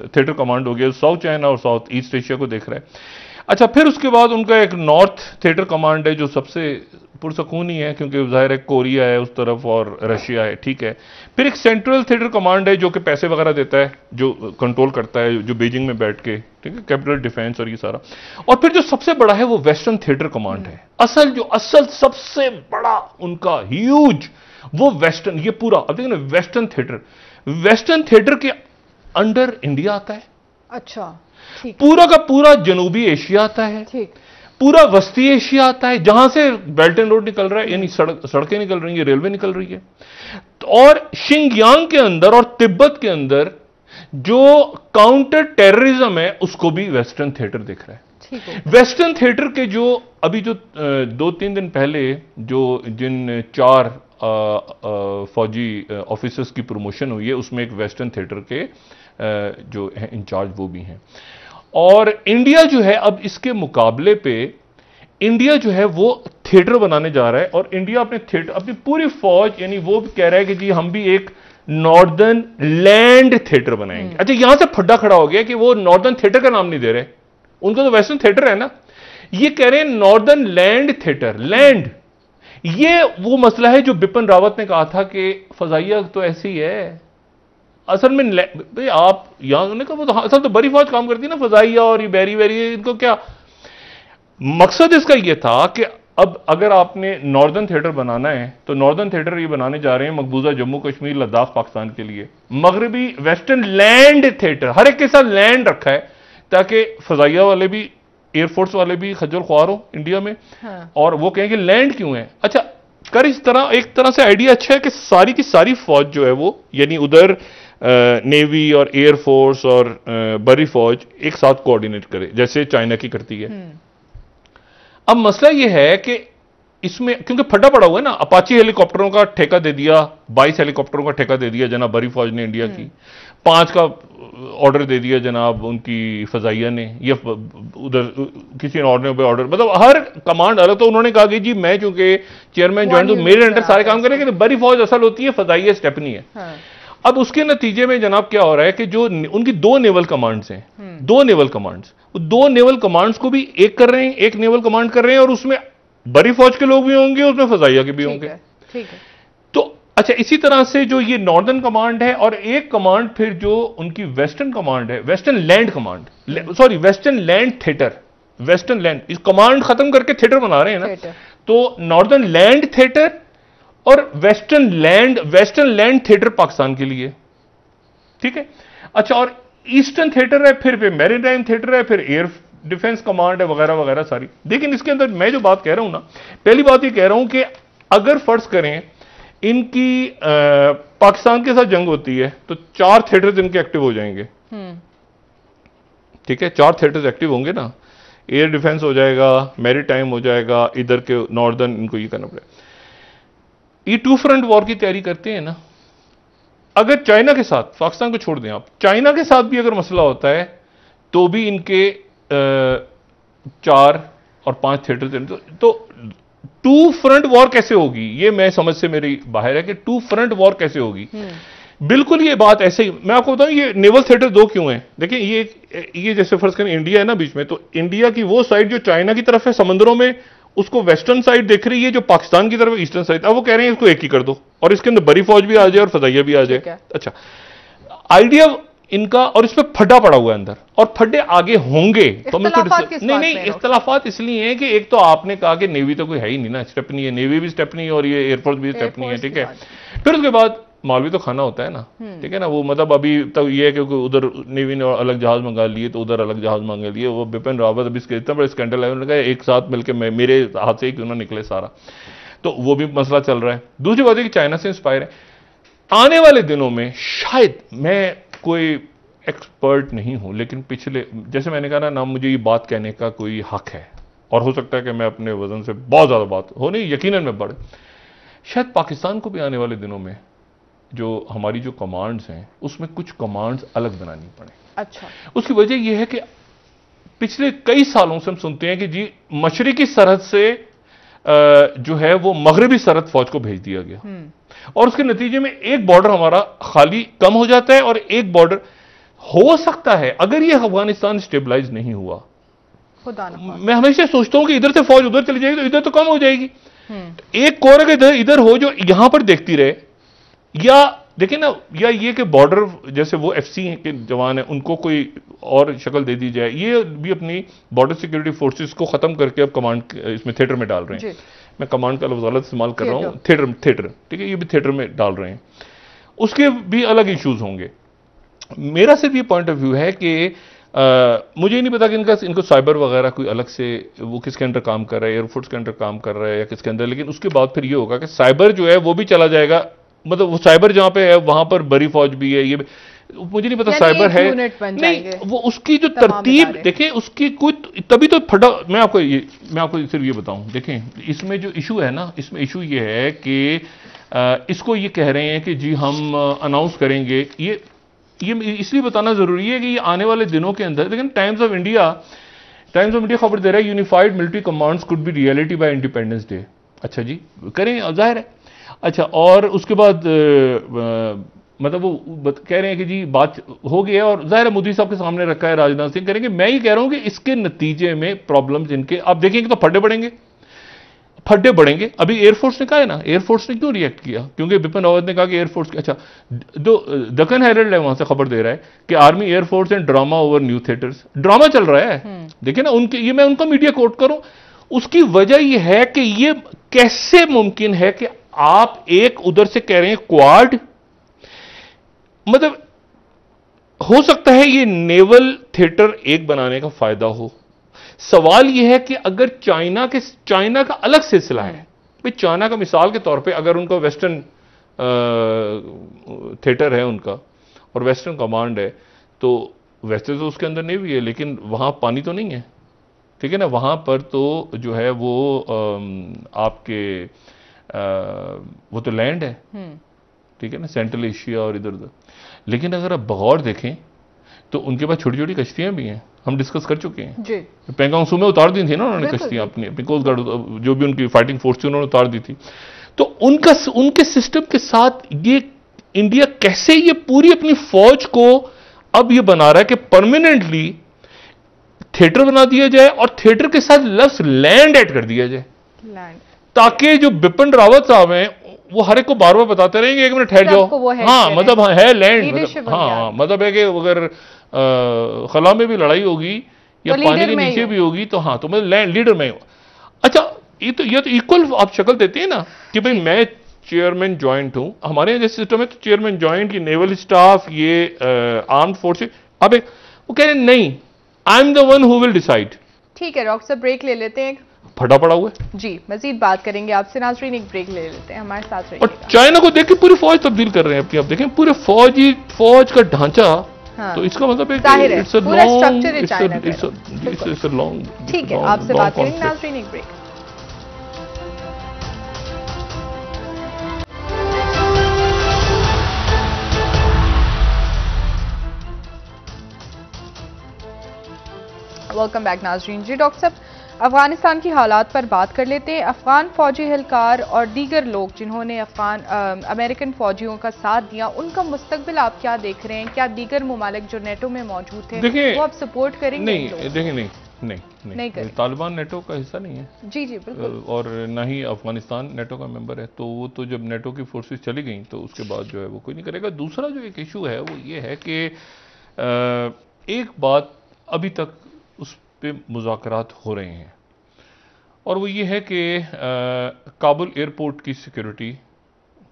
थिएटर कमांड हो गया, साउथ चाइना और साउथ ईस्ट एशिया को देख रहा है। अच्छा, फिर उसके बाद उनका एक नॉर्थ थिएटर कमांड है जो सबसे पुरसकून ही है, क्योंकि जाहिर है कोरिया है उस तरफ और रशिया है, ठीक है। फिर एक सेंट्रल थिएटर कमांड है जो कि पैसे वगैरह देता है, जो कंट्रोल करता है, जो बीजिंग में बैठ के, ठीक है, कैपिटल डिफेंस और ये सारा। और फिर जो सबसे बड़ा है वो वेस्टर्न थिएटर कमांड है, असल सबसे बड़ा उनका ह्यूज, वो वेस्टर्न, ये पूरा, अब देखिए ना, वेस्टर्न थिएटर के अंडर इंडिया आता है। अच्छा, पूरा का पूरा जनूबी एशिया आता है, पूरा वस्ती एशिया आता है, जहां से बेल्ट एंड रोड निकल रहा है, यानी सड़कें निकल रही है, रेलवे निकल रही है। और शिंगयांग के अंदर और तिब्बत के अंदर जो काउंटर टेररिज्म है उसको भी वेस्टर्न थिएटर दिख रहा है। वेस्टर्न थिएटर के जो अभी जो 2-3 दिन पहले जिन 4 फौजी ऑफिसर्स की प्रमोशन हुई है, उसमें एक वेस्टर्न थिएटर के जो है इंचार्ज वो भी हैं। और इंडिया जो है अब इसके मुकाबले पे इंडिया जो है वो थिएटर बनाने जा रहा है, और इंडिया अपने थिएटर, अपनी पूरी फौज, यानी वो भी कह रहा है कि जी हम भी एक नॉर्दर्न लैंड थिएटर बनाएंगे। अच्छा, यहां से फड्डा खड़ा हो गया कि वो नॉर्दर्न थिएटर का नाम नहीं दे रहे, उनको तो वेस्टर्न थिएटर है ना, ये कह रहे हैं नॉर्दर्न लैंड थिएटर। लैंड, ये वो मसला है जो बिपिन रावत ने कहा था कि फजाइया तो ऐसी है, असल में भाई आप यहां ने कहा असल तो बड़ी फौज काम करती है ना, फजाइया और ये बैरी वैरी, इनको क्या मकसद इसका यह था कि अब अगर आपने नॉर्दर्न थिएटर बनाना है तो नॉर्दर्न थिएटर ये बनाने जा रहे हैं मकबूजा जम्मू कश्मीर लद्दाख पाकिस्तान के लिए, मगरबी वेस्टर्न लैंड थिएटर, हर एक के साथ लैंड रखा है ताकि फजाइया वाले भी, एयरफोर्स वाले भी खज्जल ख्वार हो इंडिया में। हाँ। और वो कहेंगे लैंड क्यों है। अच्छा, कर इस तरह एक तरह से आइडिया अच्छा है कि सारी की सारी फौज जो है वो, यानी उधर नेवी और एयरफोर्स और बड़ी फौज एक साथ कोऑर्डिनेट करे जैसे चाइना की करती है। अब मसला यह है कि इसमें क्योंकि फटा पड़ा हुआ है ना, अपाची हेलीकॉप्टरों का ठेका दे दिया, 22 हेलीकॉप्टरों का ठेका दे दिया जनाब बड़ी फौज ने इंडिया की, 5 का ऑर्डर दे दिया जनाब उनकी फजाइया ने, या उधर किसी और ने ऑर्डर, मतलब हर कमांड अलग। तो उन्होंने कहा कि जी मैं चूंकि चेयरमैन ज्वाइन, तो मेरे अंडर सारे काम करेंगे, बड़ी फौज असल होती है, फजाइया स्टेपनी है। हाँ। अब उसके नतीजे में जनाब क्या हो रहा है कि जो उनकी 2 नेवल कमांड्स हैं, 2 नेवल कमांड्स, 2 नेवल कमांड्स को भी एक कर रहे हैं, एक नेवल कमांड कर रहे हैं, और उसमें बड़ी फौज के लोग भी होंगे, उसमें फजाइया के भी होंगे। ठीक है। तो अच्छा, इसी तरह से जो ये नॉर्दर्न कमांड है, और एक कमांड फिर जो उनकी वेस्टर्न कमांड है, western land command, sorry western land theatre, western land, इस कमांड खत्म करके थिएटर बना रहे हैं ना, तो नॉर्दर्न लैंड थिएटर और वेस्टर्न लैंड थिएटर पाकिस्तान के लिए, ठीक है। अच्छा, और ईस्टर्न थिएटर है, फिर मैरीटाइम थिएटर है, फिर एयर डिफेंस कमांड है, वगैरह वगैरह सारी। लेकिन इसके अंदर मैं जो बात कह रहा हूं ना, पहली बात ये कह रहा हूं कि अगर फर्ज करें इनकी पाकिस्तान के साथ जंग होती है तो 4 थिएटर्स इनके एक्टिव हो जाएंगे, ठीक है, 4 थिएटर्स एक्टिव होंगे ना, एयर डिफेंस हो जाएगा, मैरीटाइम हो जाएगा, इधर के नॉर्दर्न इनको ये करना पड़ेगा। ये 2 फ्रंट वॉर की तैयारी करते हैं ना। अगर चाइना के साथ, पाकिस्तान को छोड़ दें आप, चाइना के साथ भी अगर मसला होता है तो भी इनके 4 और 5 थिएटर, तो 2 फ्रंट वॉर कैसे होगी, ये मैं समझ से मेरी बाहर है कि 2 फ्रंट वॉर कैसे होगी। बिल्कुल ये बात ऐसे ही, मैं आपको बताऊं ये नेवल थिएटर 2 क्यों हैं। देखिए ये जैसे फर्ज करें इंडिया है ना बीच में, तो इंडिया की वो साइड जो चाइना की तरफ है समंदरों में, उसको वेस्टर्न साइड देख रही है, जो पाकिस्तान की तरफ ईस्टर्न साइड। अब वो कह रहे हैं इसको एक ही कर दो और इसके अंदर बड़ी फौज भी आ जाए और फजाइया भी आ जाए। अच्छा, आइडिया इनका, और इसमें फड्डा पड़ा हुआ है अंदर, और फड्डे आगे होंगे। तो नहीं, इख्तलाफात इसलिए हैं कि एक तो आपने कहा कि नेवी तो कोई है ही नहीं ना, स्टेपनी है, नेवी भी स्टेपनी और ये एयरफोर्स भी स्टेपनी है, ठीक है। फिर उसके बाद माल भी तो खाना होता है ना, ठीक है ना। वो मतलब अभी तक ये है कि उधर नेवी ने अलग जहाज मंगा लिए तो उधर अलग जहाज मंगा लिए। वो बिपिन रावत अभी इतना बड़ा स्कैंडल है, उन्होंने कहा एक साथ मिलकर मेरे हाथ से ही क्यों ना निकले सारा, तो वो भी मसला चल रहा है। दूसरी बात है कि चाइना से इंस्पायर है। आने वाले दिनों में शायद, मैं कोई एक्सपर्ट नहीं हूं, लेकिन पिछले, जैसे मैंने कहा ना, मुझे ये बात कहने का कोई हक है, और हो सकता है कि मैं अपने वजन से बहुत ज्यादा बात हो नहीं, यकीनन मैं बढ़, शायद पाकिस्तान को भी आने वाले दिनों में जो हमारी जो कमांड्स हैं उसमें कुछ कमांड्स अलग बनानी पड़े। अच्छा, उसकी वजह यह है कि पिछले कई सालों से हम सुनते हैं कि जी मशरिकी सरहद से जो है वो मगरबी सरहद फौज को भेज दिया गया, और उसके नतीजे में एक बॉर्डर हमारा खाली कम हो जाता है, और एक बॉर्डर हो सकता है अगर ये अफगानिस्तान स्टेबलाइज नहीं हुआ, मैं हमेशा सोचता हूं कि इधर से फौज उधर चली जाएगी तो इधर तो कम हो जाएगी। एक कोर अगर इधर हो जो यहां पर देखती रहे, या देखिए ना, या ये कि बॉर्डर जैसे वो एफसी के जवान हैं उनको कोई और शक्ल दे दी जाए। ये भी अपनी बॉर्डर सिक्योरिटी फोर्सेस को खत्म करके अब कमांड इसमें थिएटर में डाल रहे हैं। मैं कमांड का लफ्ज़ गलत इस्तेमाल कर रहा हूं, थिएटर, ठीक है, ये भी थिएटर में डाल रहे हैं। उसके भी अलग इश्यूज होंगे। मेरा सिर्फ ये पॉइंट ऑफ व्यू है कि मुझे नहीं पता कि इनको साइबर वगैरह कोई अलग से वो किसके अंडर काम कर रहा है, एयरफोर्स के अंडर काम कर रहा है या किसके अंदर, लेकिन उसके बाद फिर ये होगा कि साइबर जो है वो भी चला जाएगा, मतलब वो साइबर जहां पे है वहां पर बड़ी फौज भी है, ये मुझे नहीं पता साइबर है नहीं, वो उसकी जो तरतीब देखें उसकी कोई, तभी तो फटा। मैं आपको सिर्फ ये बताऊं, देखें इसमें जो इशू है ना, इसमें इशू ये है कि इसको ये कह रहे हैं कि जी हम अनाउंस करेंगे, ये ये इसलिए बताना जरूरी है कि ये आने वाले दिनों के अंदर, लेकिन टाइम्स ऑफ इंडिया खबर दे रहा है unified military commands could be reality by independence day. अच्छा जी, करें, जाहिर है। अच्छा, और उसके बाद मतलब वो कह रहे हैं कि जी बात हो गई है, और जाहिर है मोदी साहब के सामने रखा है, राजनाथ सिंह करेंगे। मैं ही कह रहा हूं कि इसके नतीजे में प्रॉब्लम्स इनके आप देखेंगे तो फड्डे बढ़ेंगे। अभी एयरफोर्स ने कहा है ना, एयरफोर्स ने क्यों रिएक्ट किया? क्योंकि बिपिन रावत ने कहा कि एयरफोर्स की, अच्छा, दक्कन हेरल्ड है, वहां से खबर दे रहा है कि army air force and drama over new theatres, drama चल रहा है। देखिए ना, उनके, ये मैं उनका मीडिया कोट करूं, उसकी वजह यह है कि ये कैसे मुमकिन है कि आप एक उधर से कह रहे हैं क्वाड, मतलब हो सकता है ये नेवल थिएटर एक बनाने का फायदा हो। सवाल यह है कि अगर चाइना का अलग सिलसिला है भाई, चाइना का मिसाल के तौर पे अगर उनका वेस्टर्न थिएटर है उनका और वेस्टर्न कमांड है, तो वैसे तो उसके अंदर नेवी है, लेकिन वहां पानी तो नहीं है, ठीक है ना, वहां पर तो जो है वो आपके वो तो लैंड है, ठीक है ना, सेंट्रल एशिया और इधर उधर। लेकिन अगर आप बगौर देखें तो उनके पास छोटी छोटी कश्तियां भी हैं, हम डिस्कस कर चुके हैं जी। पेंगोंग सू में उतार दी थी ना उन्होंने कश्तियां, अपनी कोस्ट गार्ड जो भी उनकी फाइटिंग फोर्स थी उन्होंने उतार दी थी। तो उनके सिस्टम के साथ ये इंडिया कैसे ये पूरी अपनी फौज को अब ये बना रहा है कि परमानेंटली थिएटर बना दिया जाए और थिएटर के साथ लफ्ज लैंड ऐड कर दिया जाए, ताकि जो बिपिन रावत साहब हैं वो हर एक को बार बार बताते रहेंगे, एक मिनट ठहर जाओ, हाँ मतलब है लैंड, मतलब हाँ मतलब है कि अगर खला में भी लड़ाई होगी या तो पानी के नीचे भी होगी तो हाँ, तो मैं लैंड लीडर में हूं। अच्छा, ये तो इक्वल आप शक्ल देते हैं ना कि भाई मैं चेयरमैन ज्वाइंट हूं, हमारे यहाँ जैसे सिस्टम है तो चेयरमैन ज्वाइंट, ये नेवल स्टाफ, ये आर्म्ड फोर्सेज। अब वो कह रहे हैं नहीं, I am the one who will decide. ठीक है डॉक्टर साहब, ब्रेक ले लेते हैं, फटा पड़ा हुआ है जी, मजीद बात करेंगे आपसे। नाज़रीन, एक ब्रेक ले लेते हैं, हमारे साथ रहिए। और चाइना को देख के पूरी फौज तब्दील कर रहे हैं अपनी, आप देखें पूरे फौज का ढांचा, हाँ। तो इसका मतलब है कि इट्स अ लॉन्ग, ठीक है, आपसे बात करेंगे। नाज़रीन, एक ब्रेक। वेलकम बैक नाज़रीन। जी डॉक्टर साहब, अफगानिस्तान की हालात पर बात कर लेते हैं। अफगान फौजी एहलकार और दीगर लोग जिन्होंने अमेरिकन फौजियों का साथ दिया, उनका मुस्तकबिल आप क्या देख रहे हैं? क्या दीगर ममालिक जो नेटो में मौजूद थे वो आप सपोर्ट करेंगे? नहीं, देखिए नहीं, तालिबान नेटो का हिस्सा नहीं है। जी जी बिल्कुल। और ना ही अफगानिस्तान नेटो का मेंबर है, तो वो तो जब नेटो की फोर्सेस चली गई तो उसके बाद जो है वो कोई नहीं करेगा। दूसरा जो एक इशू है वो ये है कि एक बात अभी तक उस पे मुज़ाकरात हो रहे हैं, और वो ये है कि काबुल एयरपोर्ट की सिक्योरिटी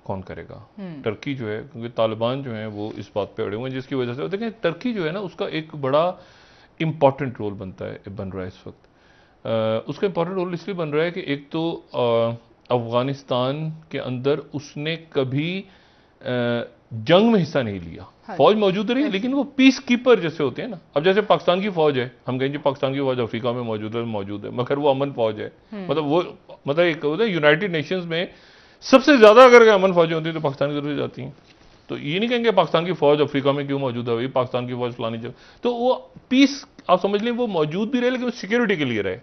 कौन करेगा? टर्की जो है, क्योंकि तालिबान जो है वो इस बात पे अड़े हुए हैं, जिसकी वजह से देखें टर्की जो है ना उसका एक बड़ा इंपॉर्टेंट रोल बन रहा है इस वक्त। उसका इंपॉर्टेंट रोल इसलिए बन रहा है कि एक तो अफगानिस्तान के अंदर उसने कभी जंग में हिस्सा नहीं लिया, फौज मौजूद रही, लेकिन वो पीस कीपर जैसे होते हैं ना। अब जैसे पाकिस्तान की फौज है, हम कहेंगे पाकिस्तान की फौज अफ्रीका में मौजूद है, मगर वो अमन फौज है, मतलब एक होता है यूनाइटेड नेशंस में सबसे ज्यादा अगर अमन फौजें होती है तो पाकिस्तान की तरफ से जाती हैं। तो ये नहीं कहेंगे पाकिस्तान की फौज अफ्रीका में क्यों मौजूद है, पाकिस्तान की फौज फलानी जगह, तो वो पीस आप समझ लें वो मौजूद भी रहे, लेकिन सिक्योरिटी के लिए रहे।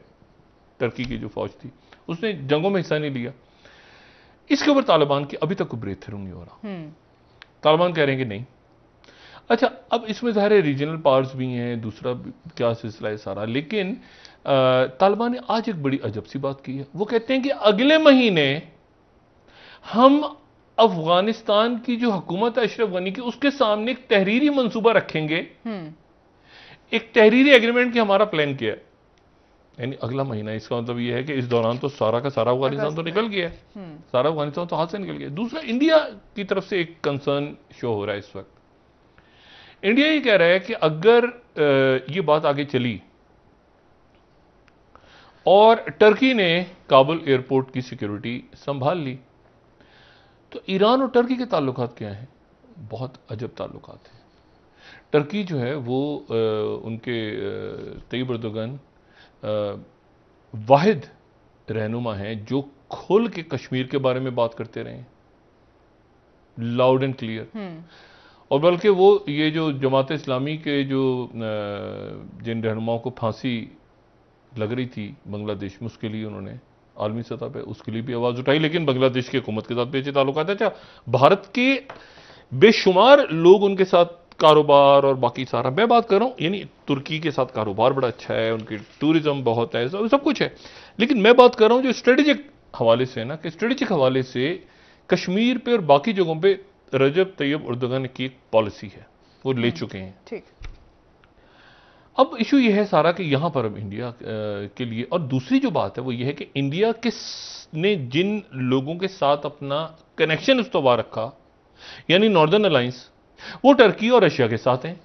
टर्की की जो फौज थी उसने जंगों में हिस्सा नहीं लिया। इसके ऊपर तालिबान की अभी तक कोई ब्रेक थ्रू नहीं हो रहा। तालिबान कह रहे हैं कि नहीं। अच्छा, अब इसमें ज़ाहिर है रीजनल पावर्स भी हैं, दूसरा क्या सिलसिला है सारा, लेकिन तालिबान ने आज एक बड़ी अजब सी बात की है। वो कहते हैं कि अगले महीने हम अफगानिस्तान की जो हुकूमत है अशरफ गनी की, उसके सामने एक तहरीरी मंसूबा रखेंगे, एक तहरीरी एग्रीमेंट की हमारा प्लान किया है। यानी अगला महीना, इसका मतलब यह है कि इस दौरान तो सारा का सारा अफगानिस्तान तो निकल गया है, सारा अफगानिस्तान तो हाथ से निकल गया। दूसरा, इंडिया की तरफ से एक कंसर्न शो हो रहा है इस वक्त। इंडिया ये कह रहा है कि अगर ये बात आगे चली और टर्की ने काबुल एयरपोर्ट की सिक्योरिटी संभाल ली, तो ईरान और टर्की के ताल्लुकात क्या हैं? बहुत अजब ताल्लुकात हैं। टर्की जो है वो उनके तैयब एर्दोगन वाहिद रहनुमा हैं जो खुल के कश्मीर के बारे में बात करते रहे, लाउड एंड क्लियर। और बल्कि वो ये जो जमात इस्लामी के जो जिन रहनुमाओं को फांसी लग रही थी बांग्लादेश में, उसके लिए उन्होंने आलमी सतह पे उसके लिए भी आवाज़ उठाई, लेकिन बांग्लादेश की हुकूमत के साथ भी अच्छे ताल्लुकात हैं। अच्छा, भारत के बेशुमार लोग उनके साथ कारोबार और बाकी सारा, मैं बात कर रहा हूँ यानी तुर्की के साथ कारोबार बड़ा अच्छा है, उनकी टूरिज्म बहुत है, सब कुछ है, लेकिन मैं बात कर रहा हूँ जो स्ट्रेटेजिक हवाले से ना, कि स्ट्रेटेजिक हवाले से कश्मीर पे और बाकी जगहों पे रजब तैयब उर्दुगान की एक पॉलिसी है, वो ले चुके हैं। ठीक। अब इशू ये है सारा कि यहां पर अब इंडिया के लिए, और दूसरी जो बात है वो ये है कि इंडिया ने जिन लोगों के साथ अपना कनेक्शन इस्तवार रखा, यानी नॉर्दर्न अलायंस, वो टर्की और रशिया के साथ हैं,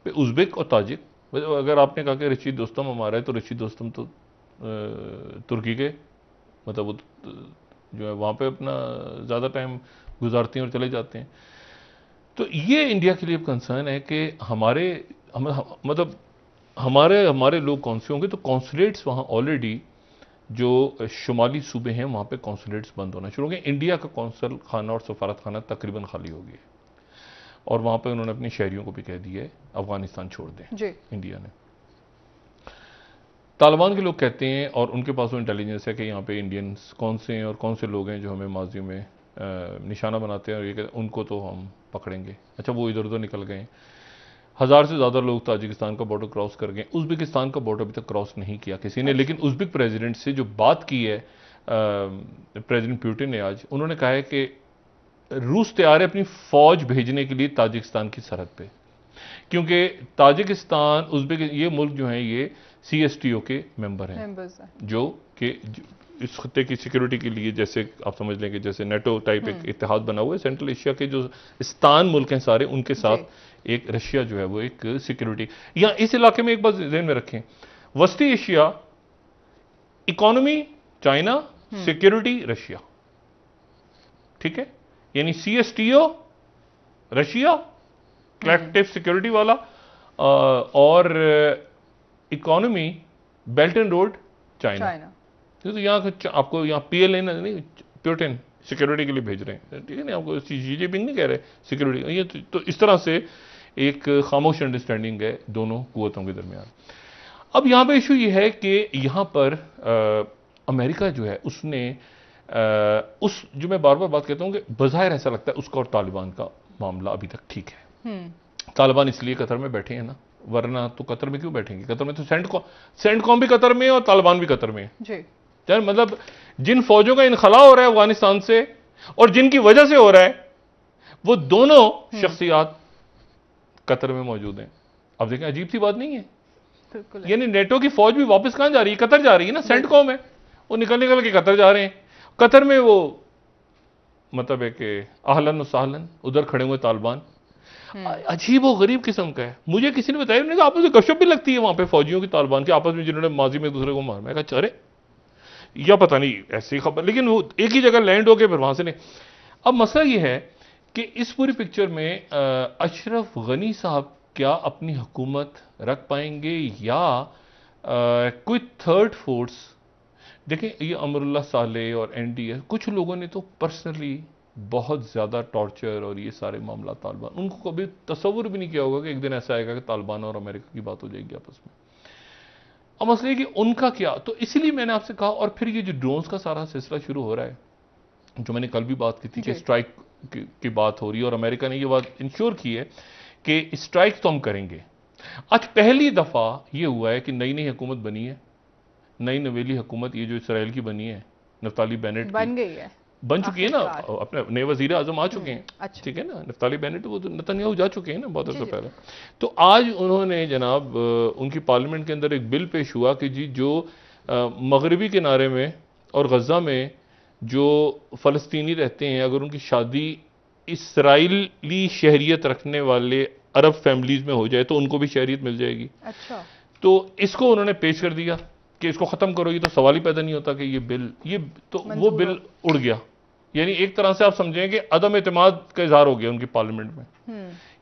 उज़्बेक और ताजिक। अगर आपने कहा कि रशीद दोस्तम हमारा है, तो रशीद दोस्तम तो तुर्की के, मतलब वो जो है वहाँ पे अपना ज़्यादा टाइम गुजारते हैं और चले जाते हैं। तो ये इंडिया के लिए कंसर्न है कि मतलब हमारे लोग कौन से होंगे, तो कॉन्सुलेट्स वहाँ ऑलरेडी जो शुमाली सूबे हैं वहाँ पे कॉन्सुलेट्स बंद होना शुरू हो गए। इंडिया का कौंसल खाना और सफारत खाना तकरीबन खाली हो गया, और वहाँ पे उन्होंने अपने शहरियों को भी कह दिया है अफगानिस्तान छोड़ दें जी। इंडिया ने। तालिबान के लोग कहते हैं, और उनके पास वो इंटेलिजेंस है कि यहाँ पे इंडियंस कौन से हैं और कौन से लोग हैं जो हमें माजी में निशाना बनाते हैं, और ये कहते उनको तो हम पकड़ेंगे। अच्छा, वो इधर उधर निकल गए। 1000 से ज़्यादा लोग ताजिकिस्तान का बॉर्डर क्रॉस कर गए। उज़्बेकिस्तान का बॉर्डर अभी तक क्रॉस नहीं किया किसी ने, लेकिन उज़्बेक प्रेसिडेंट से जो बात की है प्रेसिडेंट पुतिन ने आज, उन्होंने कहा है कि रूस तैयार है अपनी फौज भेजने के लिए ताजिकिस्तान की सरहद पे, क्योंकि ताजिकिस्तान उज़्बेक ये मुल्क जो हैं ये CSTO के मेंबर हैं, जो कि इस खत्ते की सिक्योरिटी के लिए, जैसे आप समझ लें कि जैसे नेटो टाइप एक इत्तेहाद बना हुआ है, सेंट्रल एशिया के जो स्तान मुल्क हैं सारे, उनके साथ एक रशिया जो है वो एक सिक्योरिटी। या इस इलाके में एक बात ध्यान में रखें, वस्ती Asia economy China, security Russia, ठीक है, यानी CSTO रशिया कलेक्टिव सिक्योरिटी वाला, और economy belt and road China. तो यहाँ आपको यहाँ PLN नहीं, पुतिन सिक्योरिटी के लिए भेज रहे हैं, ठीक है ना, आपको Xi Jinping नहीं कह रहे सिक्योरिटी। ये तो इस तरह से एक खामोश अंडरस्टैंडिंग है दोनों कुव्वतों के दरमियान। अब यहाँ पे इशू ये है कि यहाँ पर अमेरिका जो है उसने उस जो मैं बार बार बात कहता हूँ कि बज़ाहिर ऐसा लगता है उसका और तालिबान का मामला अभी तक ठीक है। तालिबान इसलिए कतर में बैठे हैं ना, वरना तो कतर में क्यों बैठेंगे? कतर में तो सेंटकॉम भी कतर में है और तालिबान भी कतर में है जी। यार मतलब जिन फौजों का इनखला हो रहा है अफगानिस्तान से और जिनकी वजह से हो रहा है, वो दोनों शख्सियात कतर में मौजूद हैं। अब देखें, अजीब सी बात नहीं है, यानी नेटो की फौज भी वापस कहां जा रही है? कतर जा रही है ना, सेंटकॉम है, वो निकल के कतर जा रहे हैं। कतर में वो मतलब है कि आहलन और सहलन, उधर खड़े हुए तालिबान। अजीब और गरीब किस्म का है। मुझे किसी ने बताया, उन्होंने कहा आपस में गपशप भी लगती है वहां पे फौजियों की तालिबान के आपस में, जिन्होंने माजी में एक दूसरे को मारा। मैं कहा अरे या पता नहीं ऐसी खबर, लेकिन वो एक ही जगह लैंड हो गए फिर वहां से नहीं। अब मसला ये है कि इस पूरी पिक्चर में अशरफ गनी साहब क्या अपनी हुकूमत रख पाएंगे या कोई थर्ड फोर्स? देखें, ये अमरुल्लाह साले और NDA, कुछ लोगों ने तो पर्सनली बहुत ज़्यादा टॉर्चर और ये सारे मामला तालिबान, उनको कभी तसव्वुर भी नहीं किया होगा कि एक दिन ऐसा आएगा कि तालिबान और अमेरिका की बात हो जाएगी आपस में। अब मसला है कि उनका क्या, तो इसलिए मैंने आपसे कहा। और फिर ये जो ड्रोन्स का सारा सिलसिला शुरू हो रहा है, जो मैंने कल भी बात की थी कि स्ट्राइक की बात हो रही है और अमेरिका ने ये बात इंश्योर की है कि स्ट्राइक तो हम करेंगे। आज पहली दफ़ा ये हुआ है कि नई नई हुकूमत बनी है, नई नवेली हुकूमत, ये जो इसराइल की बनी है, नफ्ताली बेनेट बन गई है, बन चुकी है ना, अपने नए वजीर आजम आ चुके हैं, ठीक है ना, नफ्ताली बेनेट, वो तो नेतन्याहू जा चुके हैं ना बहुत अर्सा पहले। तो आज उन्होंने जनाब उनकी पार्लियामेंट के अंदर एक बिल पेश हुआ कि जी जो मगरबी किनारे में और गजा में जो फ़लस्तीनी रहते हैं, अगर उनकी शादी इसराइली शहरियत रखने वाले अरब फैमिलीज में हो जाए तो उनको भी शहरियत मिल जाएगी। अच्छा, तो इसको उन्होंने पेश कर दिया कि इसको ख़त्म करो। ये तो सवाल ही पैदा नहीं होता कि ये बिल, ये तो वो बिल उड़ गया। यानी एक तरह से आप समझें कि अदम एतमाद का इजहार हो गया उनकी पार्लियामेंट में।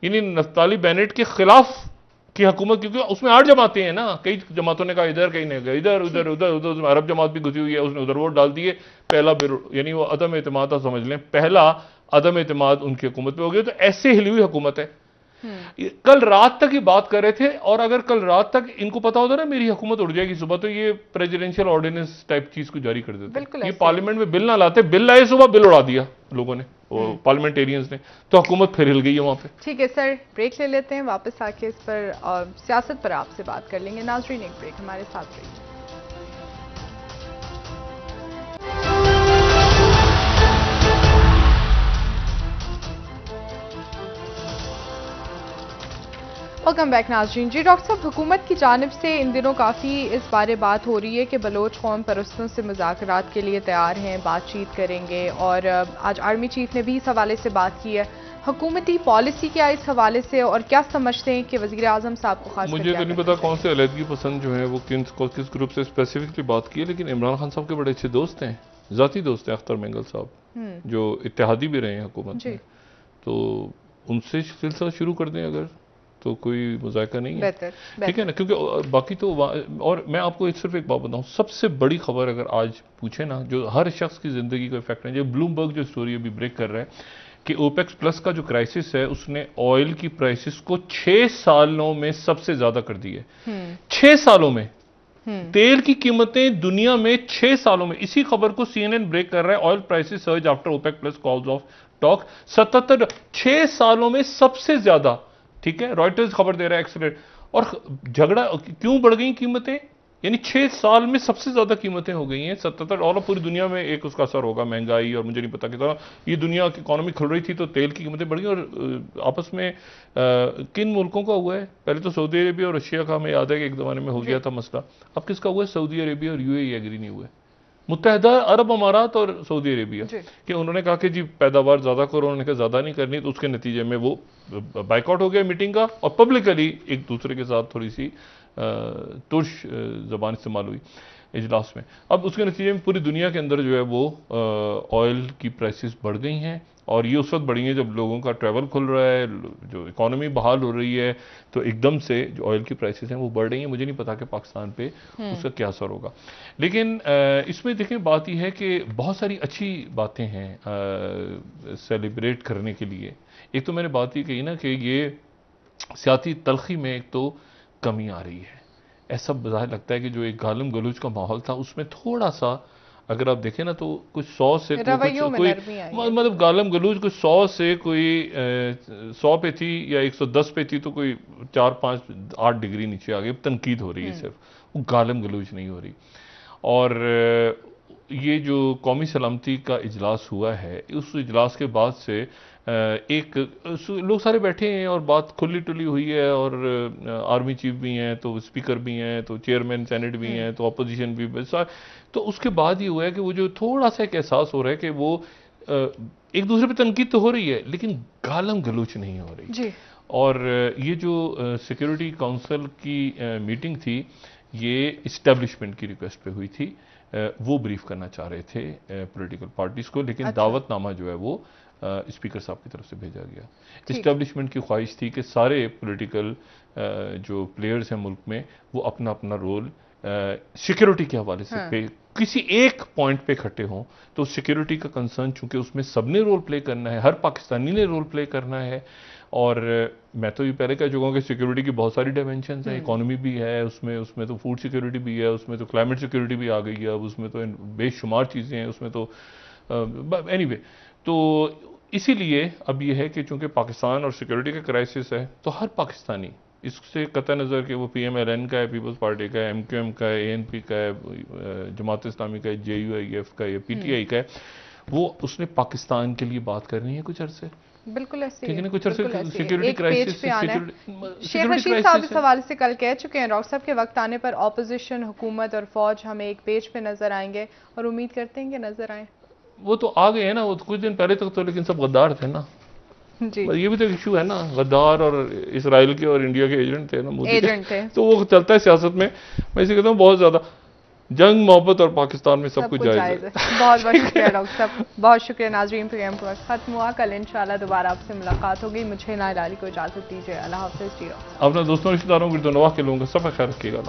यानी नफ्ताली बेनेट के खिलाफ की हुकूमत, क्योंकि उसमें 8 जमातें हैं ना, कई जमातों ने कहा इधर, कहीं ने कहा इधर, उधर उधर उधर, अरब जमात भी घुसी हुई है, उसने उधर वोट डाल दिए, पहला यानी वो अदम एतमाद समझ लें, पहला अदम एतमाद उनकी हुकूमत पे हो गया। तो ऐसे हिली हुई हुकूमत है। कल रात तक ही बात कर रहे थे, और अगर कल रात तक इनको पता होता ना मेरी हुकूमत उड़ जाएगी सुबह, तो ये प्रेसिडेंशियल ऑर्डिनेंस टाइप चीज को जारी कर देते। ये पार्लियामेंट में बिल ना लाते, बिल लाए सुबह, बिल उड़ा दिया लोगों ने, पार्लियामेंटेरियंस ने, तो हुकूमत फिर हिल गई है वहां पे। ठीक है सर, ब्रेक ले लेते हैं, वापस आके इस पर सियासत पर आपसे बात कर लेंगे। नाज़रीन एक ब्रेक, हमारे साथ रहिए। वेलकम बैक नाज़रीन। जी डॉक्टर साहब, हुकूमत की जानिब से इन दिनों काफ़ी इस बारे बात हो रही है कि बलोच कौम परस्तों से मुज़ाकरात के लिए तैयार हैं, बातचीत करेंगे, और आज आर्मी चीफ ने भी इस हवाले से बात की है। हुकूमती पॉलिसी क्या इस हवाले से, और क्या समझते हैं कि वज़ीर आज़म साहब को खास मुझे तो नहीं पता कौन से अलहदगी पसंद जो है वो किस ग्रुप से स्पेसिफिकली बात की है, लेकिन इमरान खान साहब के बड़े अच्छे दोस्त हैं, ज़ाती दोस्त हैं, अख्तर मेंगल साहब जो इत्तेहादी भी रहे हैं हुकूमत में, तो उनसे सिलसिला शुरू कर दें अगर, तो कोई मुज़ायका नहीं है, ठीक है ना, क्योंकि बाकी तो और मैं आपको सिर्फ एक बात बताऊं, सबसे बड़ी खबर अगर आज पूछे ना, जो हर शख्स की जिंदगी को इफेक्ट है, जो ब्लूमबर्ग जो स्टोरी अभी ब्रेक कर रहा है कि ओपेक्स प्लस का जो क्राइसिस है उसने ऑयल की प्राइसेस को 6 सालों में सबसे ज्यादा कर दी है। 6 सालों में तेल की कीमतें दुनिया में 6 सालों में, इसी खबर को CNN ब्रेक कर रहा है, oil prices surge after OPEC plus calls off talk 77, 6 सालों में सबसे ज्यादा, ठीक है, रॉयटर्स खबर दे रहा है एक्सलेट। और झगड़ा क्यों बढ़ गई कीमतें, यानी 6 साल में सबसे ज्यादा कीमतें हो गई हैं 77, और पूरी दुनिया में एक उसका असर होगा, महंगाई, और मुझे नहीं पता कितना, ये दुनिया की इकोनॉमी खुल रही थी तो तेल की कीमतें बढ़ गई। और आपस में किन मुल्कों का हुआ है, पहले तो सऊदी अरेबिया और रशिया का हमें याद है कि एक जमाने में हो गया था मसला, अब किसका हुआ है, सऊदी अरेबिया और UAE एग्री नहीं हुए, मुत्तहदा अरब अमारात और सऊदी अरेबिया, कि उन्होंने कहा कि जी पैदावार ज्यादा करो, उन्होंने कहा ज्यादा नहीं करनी, तो उसके नतीजे में वो बाइकआउट हो गया मीटिंग का, और पब्लिकली एक दूसरे के साथ थोड़ी सी तुर्श जबान इस्तेमाल हुई इजलास में। अब उसके नतीजे में पूरी दुनिया के अंदर जो है वो ऑयल की प्राइसेस बढ़ गई हैं, और ये उस वक्त बढ़ी हैं जब लोगों का ट्रैवल खुल रहा है, जो इकोनॉमी बहाल हो रही है, तो एकदम से जो ऑयल की प्राइसेस हैं वो बढ़ रही हैं। मुझे नहीं पता कि पाकिस्तान पे उसका क्या असर होगा, लेकिन इसमें देखें बात यह है कि बहुत सारी अच्छी बातें हैं सेलिब्रेट करने के लिए। एक तो मैंने बात ही कही ना कि ये सियासी तलखी में एक तो कमी आ रही है, ऐसा ज़ाहिर लगता है कि जो एक गालम गलूच का माहौल था उसमें थोड़ा सा, अगर आप देखें ना, तो कुछ 100 से कोई मतलब गालम गलूच कुछ 100 से कोई 100 पे थी या 110 पे थी, तो कोई 4, 5, 8 डिग्री नीचे आ गई, तनकीद हो रही है सिर्फ, वो गालम गलूच नहीं हो रही। और ये जो कौमी सलामती का इजलास हुआ है, उस इजलास के बाद से एक लोग सारे बैठे हैं और बात खुली टुली हुई है, और आर्मी चीफ भी हैं, तो स्पीकर भी हैं, तो चेयरमैन सेनेट भी हैं, तो अपोजिशन भी, तो उसके बाद ये हुआ है कि वो जो थोड़ा सा एक एहसास हो रहा है कि वो एक दूसरे पे तनकीद तो हो रही है लेकिन गालम गलोच नहीं हो रही जी। और ये जो सिक्योरिटी काउंसिल की मीटिंग थी, ये इस्टेब्लिशमेंट की रिक्वेस्ट पे हुई थी, वो ब्रीफ करना चाह रहे थे पॉलिटिकल पार्टीज को, लेकिन दावतनामा जो है वो स्पीकर साहब की तरफ से भेजा गया। इस्टेब्लिशमेंट की ख्वाहिश थी कि सारे पॉलिटिकल जो प्लेयर्स हैं मुल्क में, वो अपना अपना रोल सिक्योरिटी के हवाले से किसी एक पॉइंट पे इकट्ठे हों। तो सिक्योरिटी का कंसर्न, चूंकि उसमें सबने रोल प्ले करना है, हर पाकिस्तानी ने रोल प्ले करना है, और मैं तो ये पहले कह चुका हूँ कि सिक्योरिटी की बहुत सारी डायमेंशंस हैं, इकोनॉमी भी है उसमें तो फूड सिक्योरिटी भी है, उसमें तो क्लाइमेट सिक्योरिटी भी आ गई है, अब उसमें तो बेशुमार चीज़ें हैं, उसमें तो एनीवे तो इसीलिए अब ये है कि चूंकि पाकिस्तान और सिक्योरिटी का क्राइसिस है, तो हर पाकिस्तानी, इससे कतई नज़र कि वो PMLN का है, पीपल्स पार्टी का है, MQM का है, ANP का है, जमात इस्लामी का है, JUIF का है, PTI का है, वो उसने पाकिस्तान के लिए बात करनी है कुछ अरसे, बिल्कुल ऐसे ठीक है ना, कुछ अरसे सिक्योरिटी क्राइसिस। शेख रशीद साहब इस हवाले से कल कह चुके हैं, डॉक्टर साहब के वक्त आने पर ऑपोजिशन, हुकूमत और फौज हमें एक पेज पे नजर आएंगे, और उम्मीद करते हैं कि नजर आए। वो तो आ गए हैं ना, वो तो कुछ दिन पहले तक तो लेकिन सब गद्दार थे ना जी। ये भी तो इशू है ना, गद्दार और इसराइल के और इंडिया के एजेंट थे ना, मोदी के, तो वो चलता है सियासत में। मैं इसे कहता हूँ बहुत ज्यादा जंग, मोहब्बत और पाकिस्तान में सब कुछ जायज है। बहुत बहुत शुक्रिया डॉक्टर साहब, बहुत शुक्रिया। नाजरीन, प्रोग्राम का वक्त खत्म हुआ, कल इंशाल्लाह दोबारा आपसे मुलाकात होगी। मुझे नाइल अली को इजाजत दीजिए, अल्लाह हाफिज़ जी। अपने दोस्तों रिश्तेदारों गिरदोनवाह के लोगों का सब ख्याल रखिएगा।